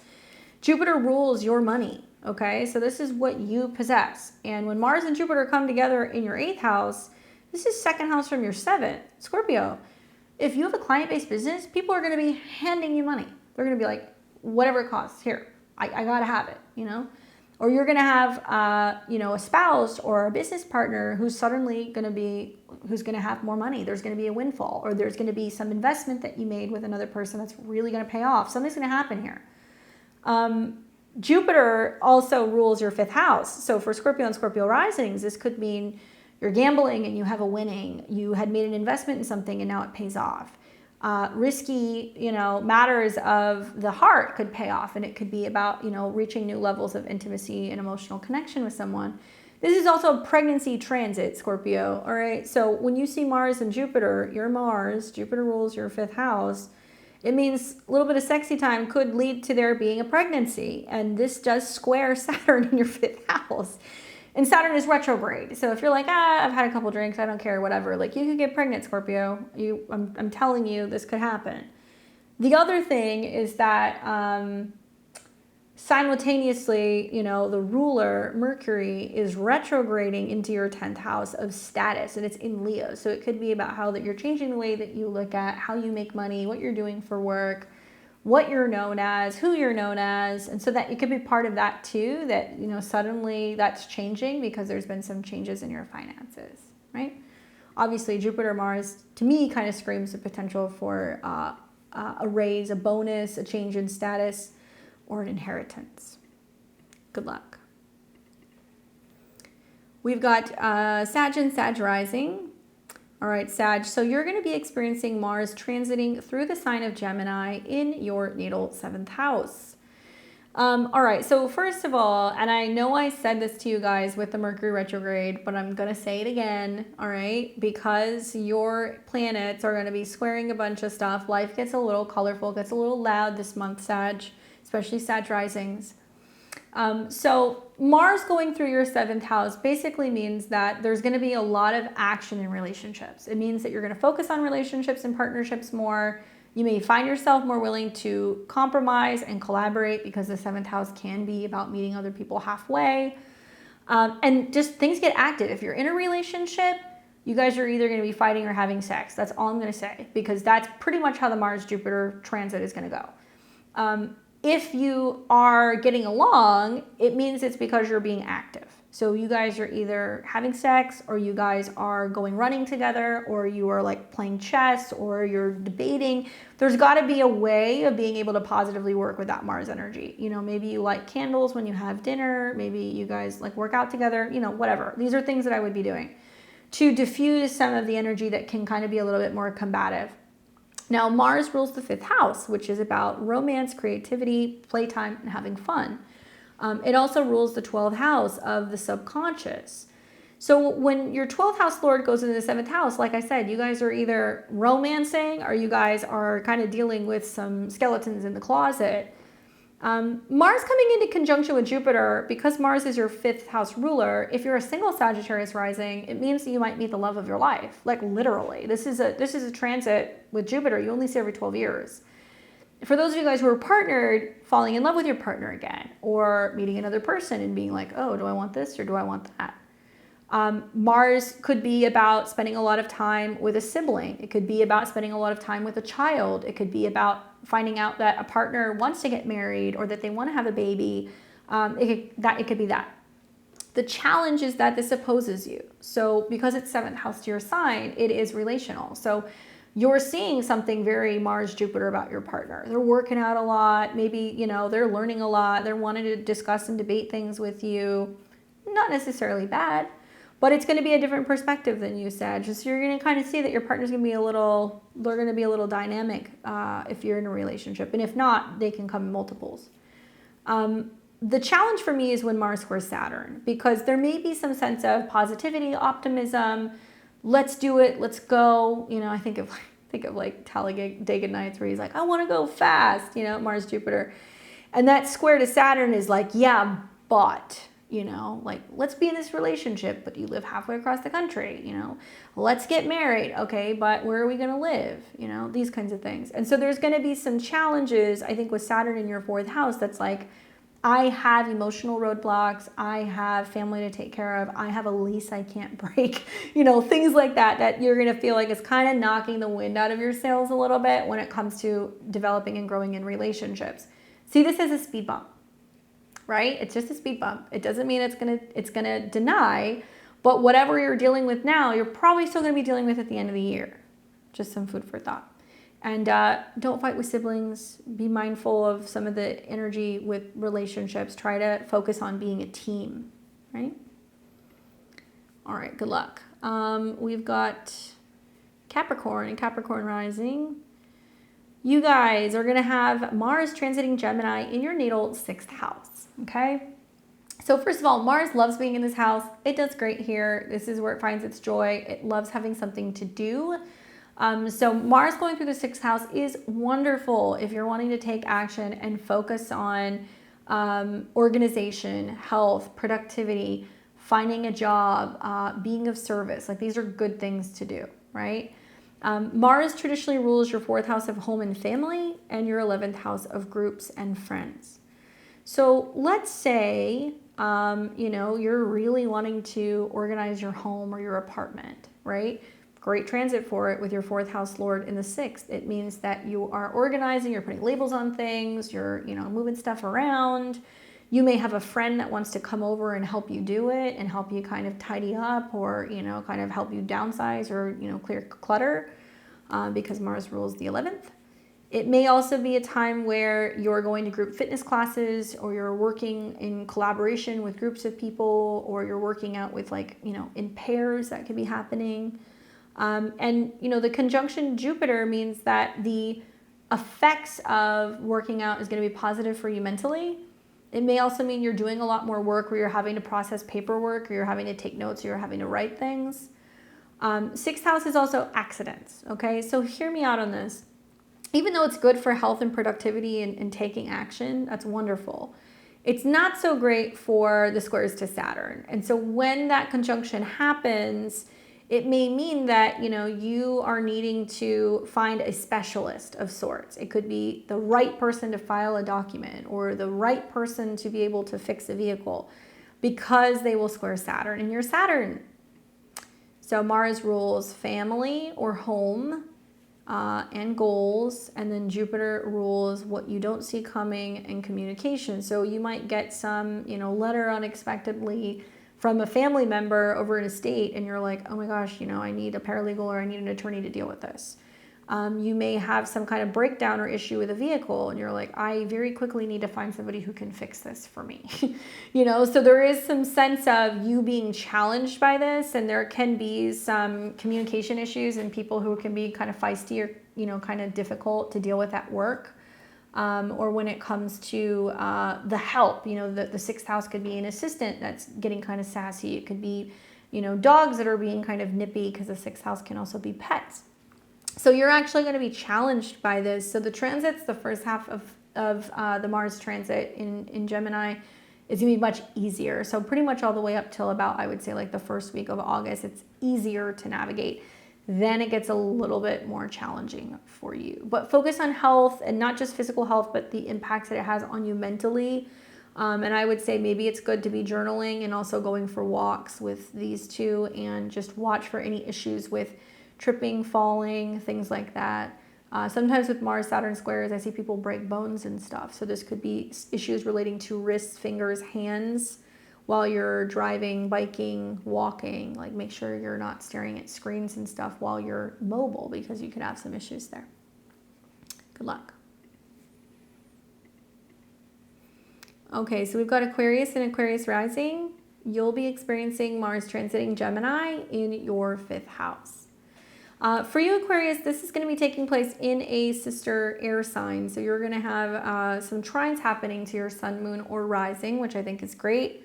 Jupiter rules your money, okay? So this is what you possess. And when Mars and Jupiter come together in your 8th house, this is 2nd house from your 7th. Scorpio, if you have a client-based business, people are going to be handing you money. They're going to be like, whatever it costs, here, I got to have it, Or you're going to have, a spouse or a business partner who's suddenly going to have more money. There's going to be a windfall, or there's going to be some investment that you made with another person that's really going to pay off. Something's going to happen here. Jupiter also rules your 5th house. So for Scorpio and Scorpio risings, this could mean you're gambling and you have a winning. You had made an investment in something and now it pays off. Risky, matters of the heart could pay off, and it could be about, reaching new levels of intimacy and emotional connection with someone. This is also a pregnancy transit, Scorpio, all right? So when you see Mars and Jupiter, your Mars, Jupiter rules your 5th house, it means a little bit of sexy time could lead to there being a pregnancy, and this does square Saturn in your 5th house. And Saturn is retrograde. So if you're like, I've had a couple drinks, I don't care, whatever. Like, you could get pregnant, Scorpio. I'm telling you, this could happen. The other thing is that simultaneously, the ruler, Mercury, is retrograding into your 10th house of status, and it's in Leo. So it could be about how that you're changing the way that you look at how you make money, what you're doing for work, what you're known as, who you're known as. And so that it could be part of that too, that, suddenly that's changing because there's been some changes in your finances, right? Obviously, Jupiter, Mars, to me, kind of screams the potential for a raise, a bonus, a change in status, or an inheritance. Good luck. We've got Sag and Sag rising. All right, Sag, so you're going to be experiencing Mars transiting through the sign of Gemini in your natal 7th house. All right, so first of all, and I know I said this to you guys with the Mercury retrograde, but I'm going to say it again, all right? Because your planets are going to be squaring a bunch of stuff. Life gets a little colorful, gets a little loud this month, Sag, especially Sag risings. So Mars going through your 7th house basically means that there's going to be a lot of action in relationships. It means that you're going to focus on relationships and partnerships more. You may find yourself more willing to compromise and collaborate because the 7th house can be about meeting other people halfway. And just things get active. If you're in a relationship, you guys are either going to be fighting or having sex. That's all I'm going to say, because that's pretty much how the Mars-Jupiter transit is going to go. If you are getting along, it means it's because you're being active. So you guys are either having sex, or you guys are going running together, or you are like playing chess, or you're debating. There's got to be a way of being able to positively work with that Mars energy. You know, maybe you light candles when you have dinner. Maybe you guys like work out together, you know, whatever. These are things that I would be doing to diffuse some of the energy that can kind of be a little bit more combative. Now, Mars rules the 5th house, which is about romance, creativity, playtime, and having fun. It also rules the 12th house of the subconscious. So when your 12th house lord goes into the 7th house, like I said, you guys are either romancing or you guys are kind of dealing with some skeletons in the closet. Mars coming into conjunction with Jupiter, because Mars is your 5th house ruler, if you're a single Sagittarius rising, it means that you might meet the love of your life. Like literally, this is a transit with Jupiter you only see every 12 years. For those of you guys who are partnered, falling in love with your partner again, or meeting another person and being like, oh, do I want this or do I want that? Mars could be about spending a lot of time with a sibling. It could be about spending a lot of time with a child. It could be about finding out that a partner wants to get married or that they want to have a baby. It could be that. The challenge is that this opposes you. So because it's 7th house to your sign, it is relational. So you're seeing something very Mars-Jupiter about your partner. They're working out a lot. Maybe, you know, they're learning a lot. They're wanting to discuss and debate things with you. Not necessarily bad, but it's going to be a different perspective than you, Sag. So you're going to kind of see that your partner's going to be they're going to be a little dynamic if you're in a relationship. And if not, they can come in multiples. The challenge for me is when Mars squares Saturn, because there may be some sense of positivity, optimism. Let's do it. Let's go. You know, I think of like Talladega Nights, where he's like, I want to go fast, you know, Mars, Jupiter. And that square to Saturn is like, yeah, but, you know, like, let's be in this relationship, but you live halfway across the country, you know, let's get married. Okay, but where are we going to live? You know, these kinds of things. And so there's going to be some challenges, I think, with Saturn in your 4th house that's like, I have emotional roadblocks. I have family to take care of. I have a lease I can't break. You know, things like that you're going to feel like it's kind of knocking the wind out of your sails a little bit when it comes to developing and growing in relationships. See this as a speed bump, right? It's just a speed bump. It doesn't mean it's going to deny, but whatever you're dealing with now, you're probably still going to be dealing with at the end of the year. Just some food for thought. And don't fight with siblings. Be mindful of some of the energy with relationships. Try to focus on being a team, right? All right, good luck. We've got Capricorn and Capricorn rising. You guys are going to have Mars transiting Gemini in your natal 6th house, okay? So first of all, Mars loves being in this house. It does great here. This is where it finds its joy. It loves having something to do. So Mars going through the 6th house is wonderful if you're wanting to take action and focus on organization, health, productivity, finding a job, being of service. Like, these are good things to do, right? Mars traditionally rules your 4th house of home and family and your 11th house of groups and friends. So let's say, you know, you're really wanting to organize your home or your apartment, right? Great transit for it with your 4th house lord in the 6th. It means that you are organizing, you're putting labels on things, you're, you know, moving stuff around. You may have a friend that wants to come over and help you do it and help you kind of tidy up, or, you know, kind of help you downsize or, you know, clear clutter, because Mars rules the 11th. It may also be a time where you're going to group fitness classes, or you're working in collaboration with groups of people, or you're working out with, like, you know, in pairs. That could be happening. And, you know, the conjunction Jupiter means that the effects of working out is going to be positive for you mentally. It may also mean you're doing a lot more work, where you're having to process paperwork, or you're having to take notes, or you're having to write things. Sixth house is also accidents. Okay, so hear me out on this. Even though it's good for health and productivity and taking action, that's wonderful. It's not so great for the squares to Saturn. And so when that conjunction happens, it may mean that, you know, you are needing to find a specialist of sorts. It could be the right person to file a document, or the right person to be able to fix a vehicle, because they will square Saturn in your Saturn. So Mars rules family or home, and goals, and then Jupiter rules what you don't see coming and communication. So you might get some, you know, letter unexpectedly from a family member over an estate, and you're like, oh my gosh, you know, I need a paralegal, or I need an attorney to deal with this. You may have some kind of breakdown or issue with a vehicle, and you're like, I very quickly need to find somebody who can fix this for me. You know, so there is some sense of you being challenged by this, and there can be some communication issues and people who can be kind of feisty, or, you know, kind of difficult to deal with at work. Or when it comes to the help, you know, the sixth house could be an assistant that's getting kind of sassy. It could be, you know, dogs that are being kind of nippy, because the sixth house can also be pets. So you're actually going to be challenged by this. So the transits, the first half of the Mars transit in Gemini is going to be much easier. So pretty much all the way up till about, I would say, like the first week of August, it's easier to navigate. Then it gets a little bit more challenging for you. But focus on health, and not just physical health, but the impacts that it has on you mentally. And I would say maybe it's good to be journaling and also going for walks with these two, and just watch for any issues with tripping, falling, things like that. Sometimes with Mars Saturn squares, I see people break bones and stuff. So this could be issues relating to wrists, fingers, hands while you're driving, biking, walking. Like, make sure you're not staring at screens and stuff while you're mobile, because you could have some issues there. Good luck. Okay, so we've got Aquarius and Aquarius rising. You'll be experiencing Mars transiting Gemini in your 5th house. For you, Aquarius, this is going to be taking place in a sister air sign. So you're going to have some trines happening to your sun, moon, or rising, which I think is great.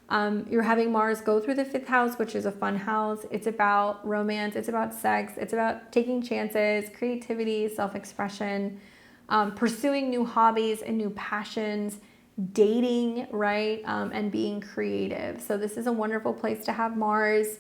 You're having Mars go through the 5th house, which is a fun house. It's about romance. It's about sex. It's about taking chances, creativity, self-expression, pursuing new hobbies and new passions, dating, right? And being creative. So this is a wonderful place to have Mars.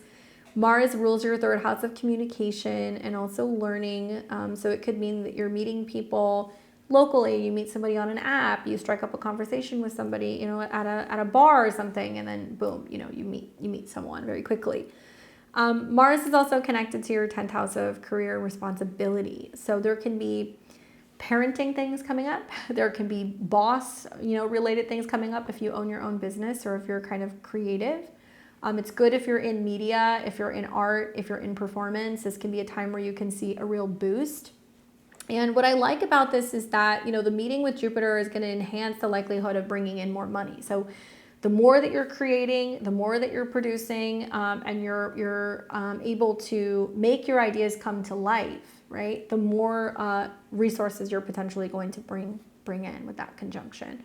Mars rules your 3rd house of communication and also learning. So it could mean that you're meeting people locally. You meet somebody on an app, you strike up a conversation with somebody, you know, at a bar or something, and then boom, you know, you meet someone very quickly. Mars is also connected to your 10th house of career and responsibility. So there can be parenting things coming up. There can be boss, you know, related things coming up if you own your own business, or if you're kind of creative. It's good if you're in media, if you're in art, if you're in performance. This can be a time where you can see a real boost. And what I like about this is that, you know, the meeting with Jupiter is going to enhance the likelihood of bringing in more money. So the more that you're creating, the more that you're producing, and you're able to make your ideas come to life, right? The more resources you're potentially going to bring in with that conjunction.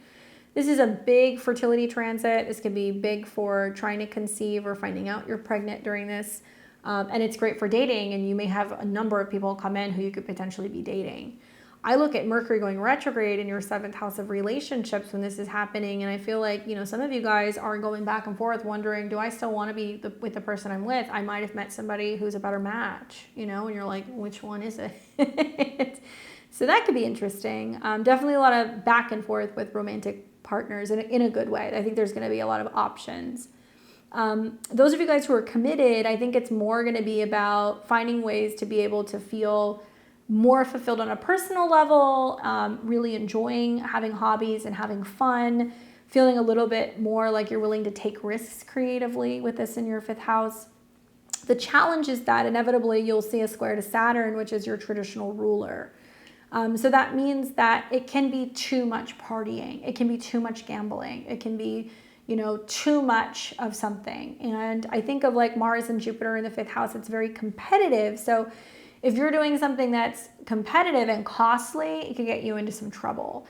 This is a big fertility transit. This can be big for trying to conceive or finding out you're pregnant during this. And it's great for dating, and you may have a number of people come in who you could potentially be dating. I look at Mercury going retrograde in your 7th house of relationships when this is happening, and I feel like, you know, some of you guys are going back and forth wondering, do I still want to be with the person I'm with? I might have met somebody who's a better match, you know, and you're like, which one is it? So that could be interesting. Definitely a lot of back and forth with romantic partners in a good way. I think there's going to be a lot of options. Those of you guys who are committed, I think it's more going to be about finding ways to be able to feel more fulfilled on a personal level, really enjoying having hobbies and having fun, feeling a little bit more like you're willing to take risks creatively with this in your 5th house. The challenge is that inevitably you'll see a square to Saturn, which is your traditional ruler. So that means that it can be too much partying. It can be too much gambling. It can be, you know, too much of something. And I think of like Mars and Jupiter in the 5th house, it's very competitive. So if you're doing something that's competitive and costly, it could get you into some trouble.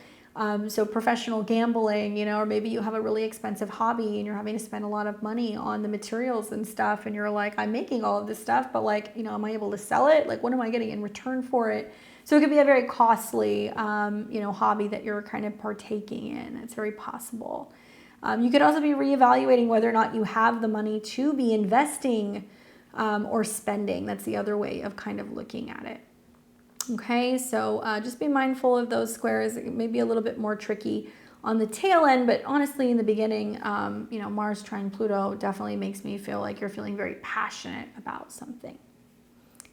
So professional gambling, you know, or maybe you have a really expensive hobby and you're having to spend a lot of money on the materials and stuff. And you're like, I'm making all of this stuff, but like, you know, am I able to sell it? Like, what am I getting in return for it? So it could be a very costly, you know, hobby that you're kind of partaking in. It's very possible. You could also be reevaluating whether or not you have the money to be investing or spending. That's the other way of kind of looking at it. Okay, so just be mindful of those squares. It may be a little bit more tricky on the tail end, but honestly, in the beginning, you know, Mars trine Pluto definitely makes me feel like you're feeling very passionate about something.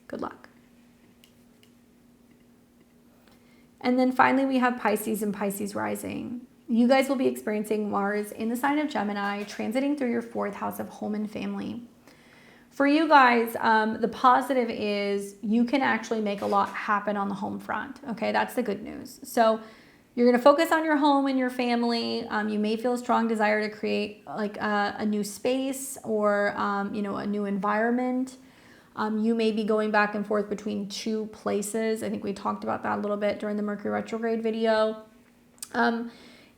Good luck. And then finally, we have Pisces and Pisces rising. You guys will be experiencing Mars in the sign of Gemini, transiting through your 4th house of home and family. For you guys, the positive is you can actually make a lot happen on the home front. Okay, that's the good news. So you're going to focus on your home and your family. You may feel a strong desire to create like a new space or, you know, a new environment. You may be going back and forth between 2 places. I think we talked about that a little bit during the Mercury retrograde video.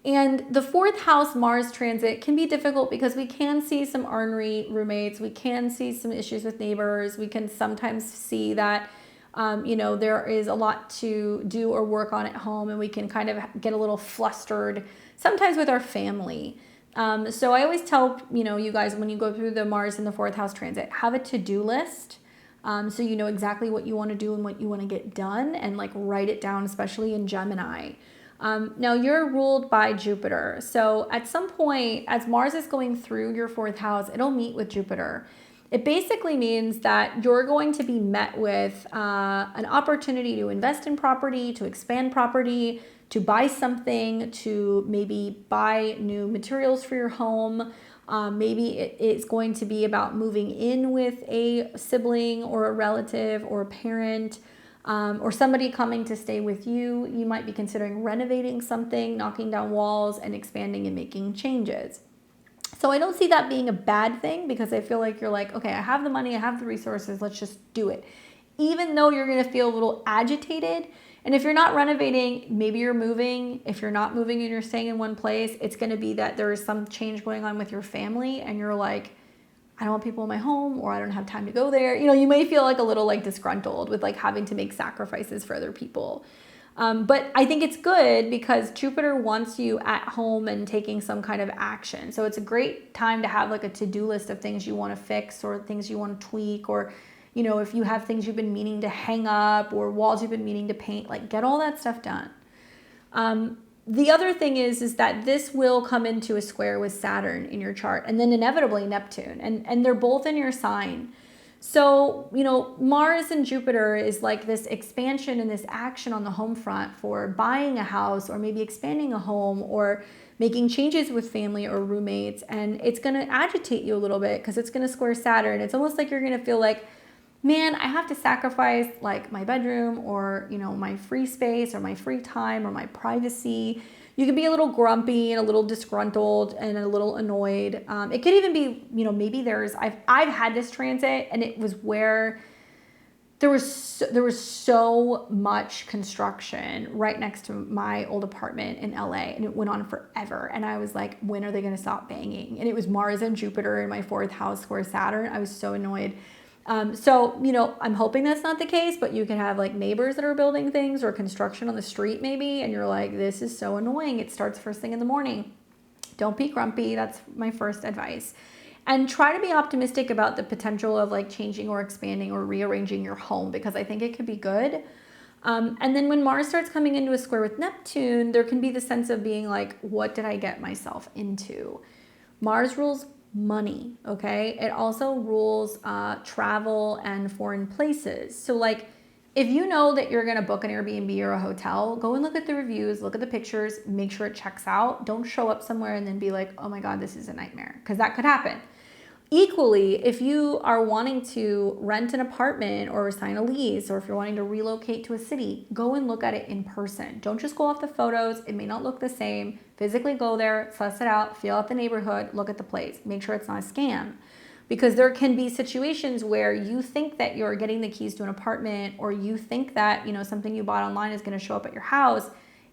And the 4th house Mars transit can be difficult because we can see some ornery roommates. We can see some issues with neighbors. We can sometimes see that, you know, there is a lot to do or work on at home, and we can kind of get a little flustered sometimes with our family. So I always tell, you know, you guys, when you go through the Mars in the 4th house transit, have a to-do list. So you know exactly what you want to do and what you want to get done, and like write it down, especially in Gemini. Now you're ruled by Jupiter. So at some point, as Mars is going through your 4th house, it'll meet with Jupiter. It basically means that you're going to be met with an opportunity to invest in property, to expand property, to buy something, to maybe buy new materials for your home. Maybe it's going to be about moving in with a sibling or a relative or a parent. Or somebody coming to stay with you. You might be considering renovating something, knocking down walls and expanding and making changes. So I don't see that being a bad thing, because I feel like you're like, okay, I have the money, I have the resources, let's just do it. Even though you're going to feel a little agitated. And if you're not renovating, maybe you're moving. If you're not moving and you're staying in one place, it's going to be that there is some change going on with your family and you're like, I don't want people in my home, or I don't have time to go there. You know, you may feel like a little like disgruntled with like having to make sacrifices for other people. But I think it's good because Jupiter wants you at home and taking some kind of action. So it's a great time to have like a to-do list of things you want to fix or things you want to tweak, or, you know, if you have things you've been meaning to hang up or walls you've been meaning to paint, like get all that stuff done. The other thing is that this will come into a square with Saturn in your chart, and then inevitably Neptune, and they're both in your sign. So, you know, Mars and Jupiter is like this expansion and this action on the home front for buying a house or maybe expanding a home or making changes with family or roommates. And it's going to agitate you a little bit because it's going to square Saturn. It's almost like you're going to feel like, man, I have to sacrifice like my bedroom or, you know, my free space or my free time or my privacy. You could be a little grumpy and a little disgruntled and a little annoyed. It could even be, you know, maybe I've had this transit, and it was where there was so much construction right next to my old apartment in LA, and it went on forever. And I was like, when are they going to stop banging? And it was Mars and Jupiter in my 4th house square Saturn. I was so annoyed. So, you know, I'm hoping that's not the case, but you can have like neighbors that are building things or construction on the street maybe, and you're like, this is so annoying. It starts first thing in the morning. Don't be grumpy. That's my first advice. And try to be optimistic about the potential of like changing or expanding or rearranging your home, because I think it could be good. And then when Mars starts coming into a square with Neptune, there can be the sense of being like, what did I get myself into? Mars rules money, okay? It also rules travel and foreign places. So like, if you know that you're gonna book an Airbnb or a hotel, go and look at the reviews, look at the pictures, make sure it checks out. Don't show up somewhere and then be like, oh my God, this is a nightmare, because that could happen. Equally, if you are wanting to rent an apartment or sign a lease, or if you're wanting to relocate to a city, go and look at it in person. Don't just go off the photos. It may not look the same. Physically go there, suss it out, feel out the neighborhood, look at the place. Make sure it's not a scam. Because there can be situations where you think that you're getting the keys to an apartment, or you think that, you know, something you bought online is going to show up at your house,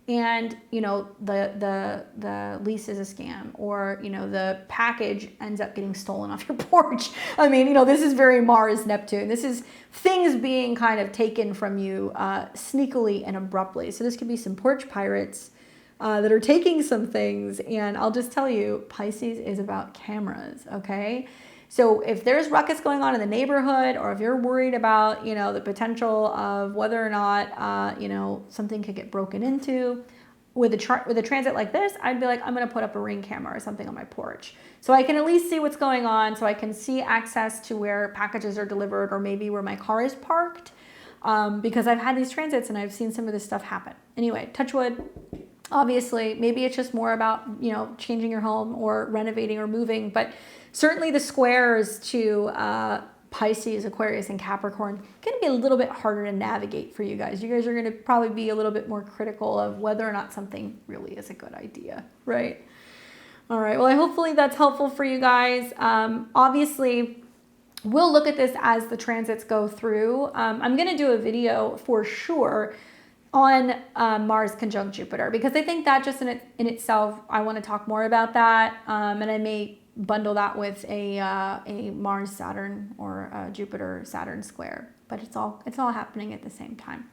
and, you know, the lease is a scam, or, you know, the package ends up getting stolen off your porch. I mean, you know, this is very Mars, Neptune. This is things being kind of taken from you sneakily and abruptly. So this could be some porch pirates that are taking some things. And I'll just tell you, Pisces is about cameras, okay? So if there's ruckus going on in the neighborhood, or if you're worried about, you know, the potential of whether or not, you know, something could get broken into with a transit like this, I'd be like, I'm going to put up a Ring camera or something on my porch, so I can at least see what's going on, so I can see access to where packages are delivered, or maybe where my car is parked, because I've had these transits and I've seen some of this stuff happen. Anyway, touch wood. Obviously, maybe it's just more about, you know, changing your home or renovating or moving, but certainly the squares to Pisces, Aquarius, and Capricorn can be a little bit harder to navigate for you guys. You guys are going to probably be a little bit more critical of whether or not something really is a good idea, right? All right, well, hopefully that's helpful for you guys. Obviously, we'll look at this as the transits go through. I'm going to do a video for sure on Mars conjunct Jupiter, because I think that just in itself, I want to talk more about that, and I may bundle that with a Mars Saturn or a Jupiter Saturn square, but it's all happening at the same time.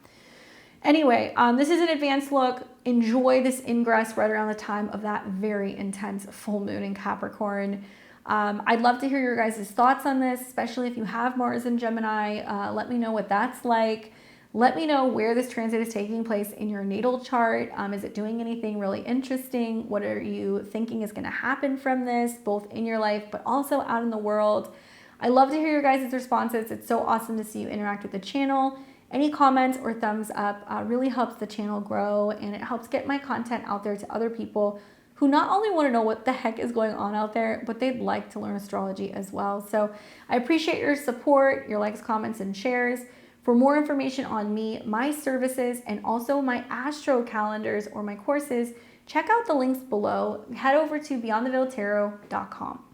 Anyway, this is an advanced look. Enjoy this ingress right around the time of that very intense full moon in Capricorn. I'd love to hear your guys' thoughts on this, especially if you have Mars in Gemini. Let me know what that's like. Let me know where this transit is taking place in your natal chart. Is it doing anything really interesting? What are you thinking is going to happen from this, both in your life, but also out in the world? I love to hear your guys' responses. It's so awesome to see you interact with the channel. Any comments or thumbs up really helps the channel grow, and it helps get my content out there to other people who not only want to know what the heck is going on out there, but they'd like to learn astrology as well. So I appreciate your support, your likes, comments, and shares. For more information on me, my services, and also my astro calendars or my courses, check out the links below. Head over to beyondtheveiltarot.com.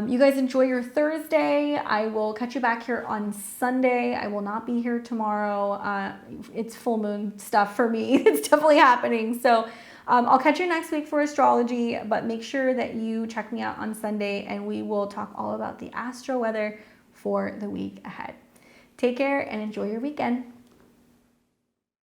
You guys enjoy your Thursday. I will catch you back here on Sunday. I will not be here tomorrow. It's full moon stuff for me. It's definitely happening. So I'll catch you next week for astrology, but make sure that you check me out on Sunday, and we will talk all about the astro weather for the week ahead. Take care and enjoy your weekend.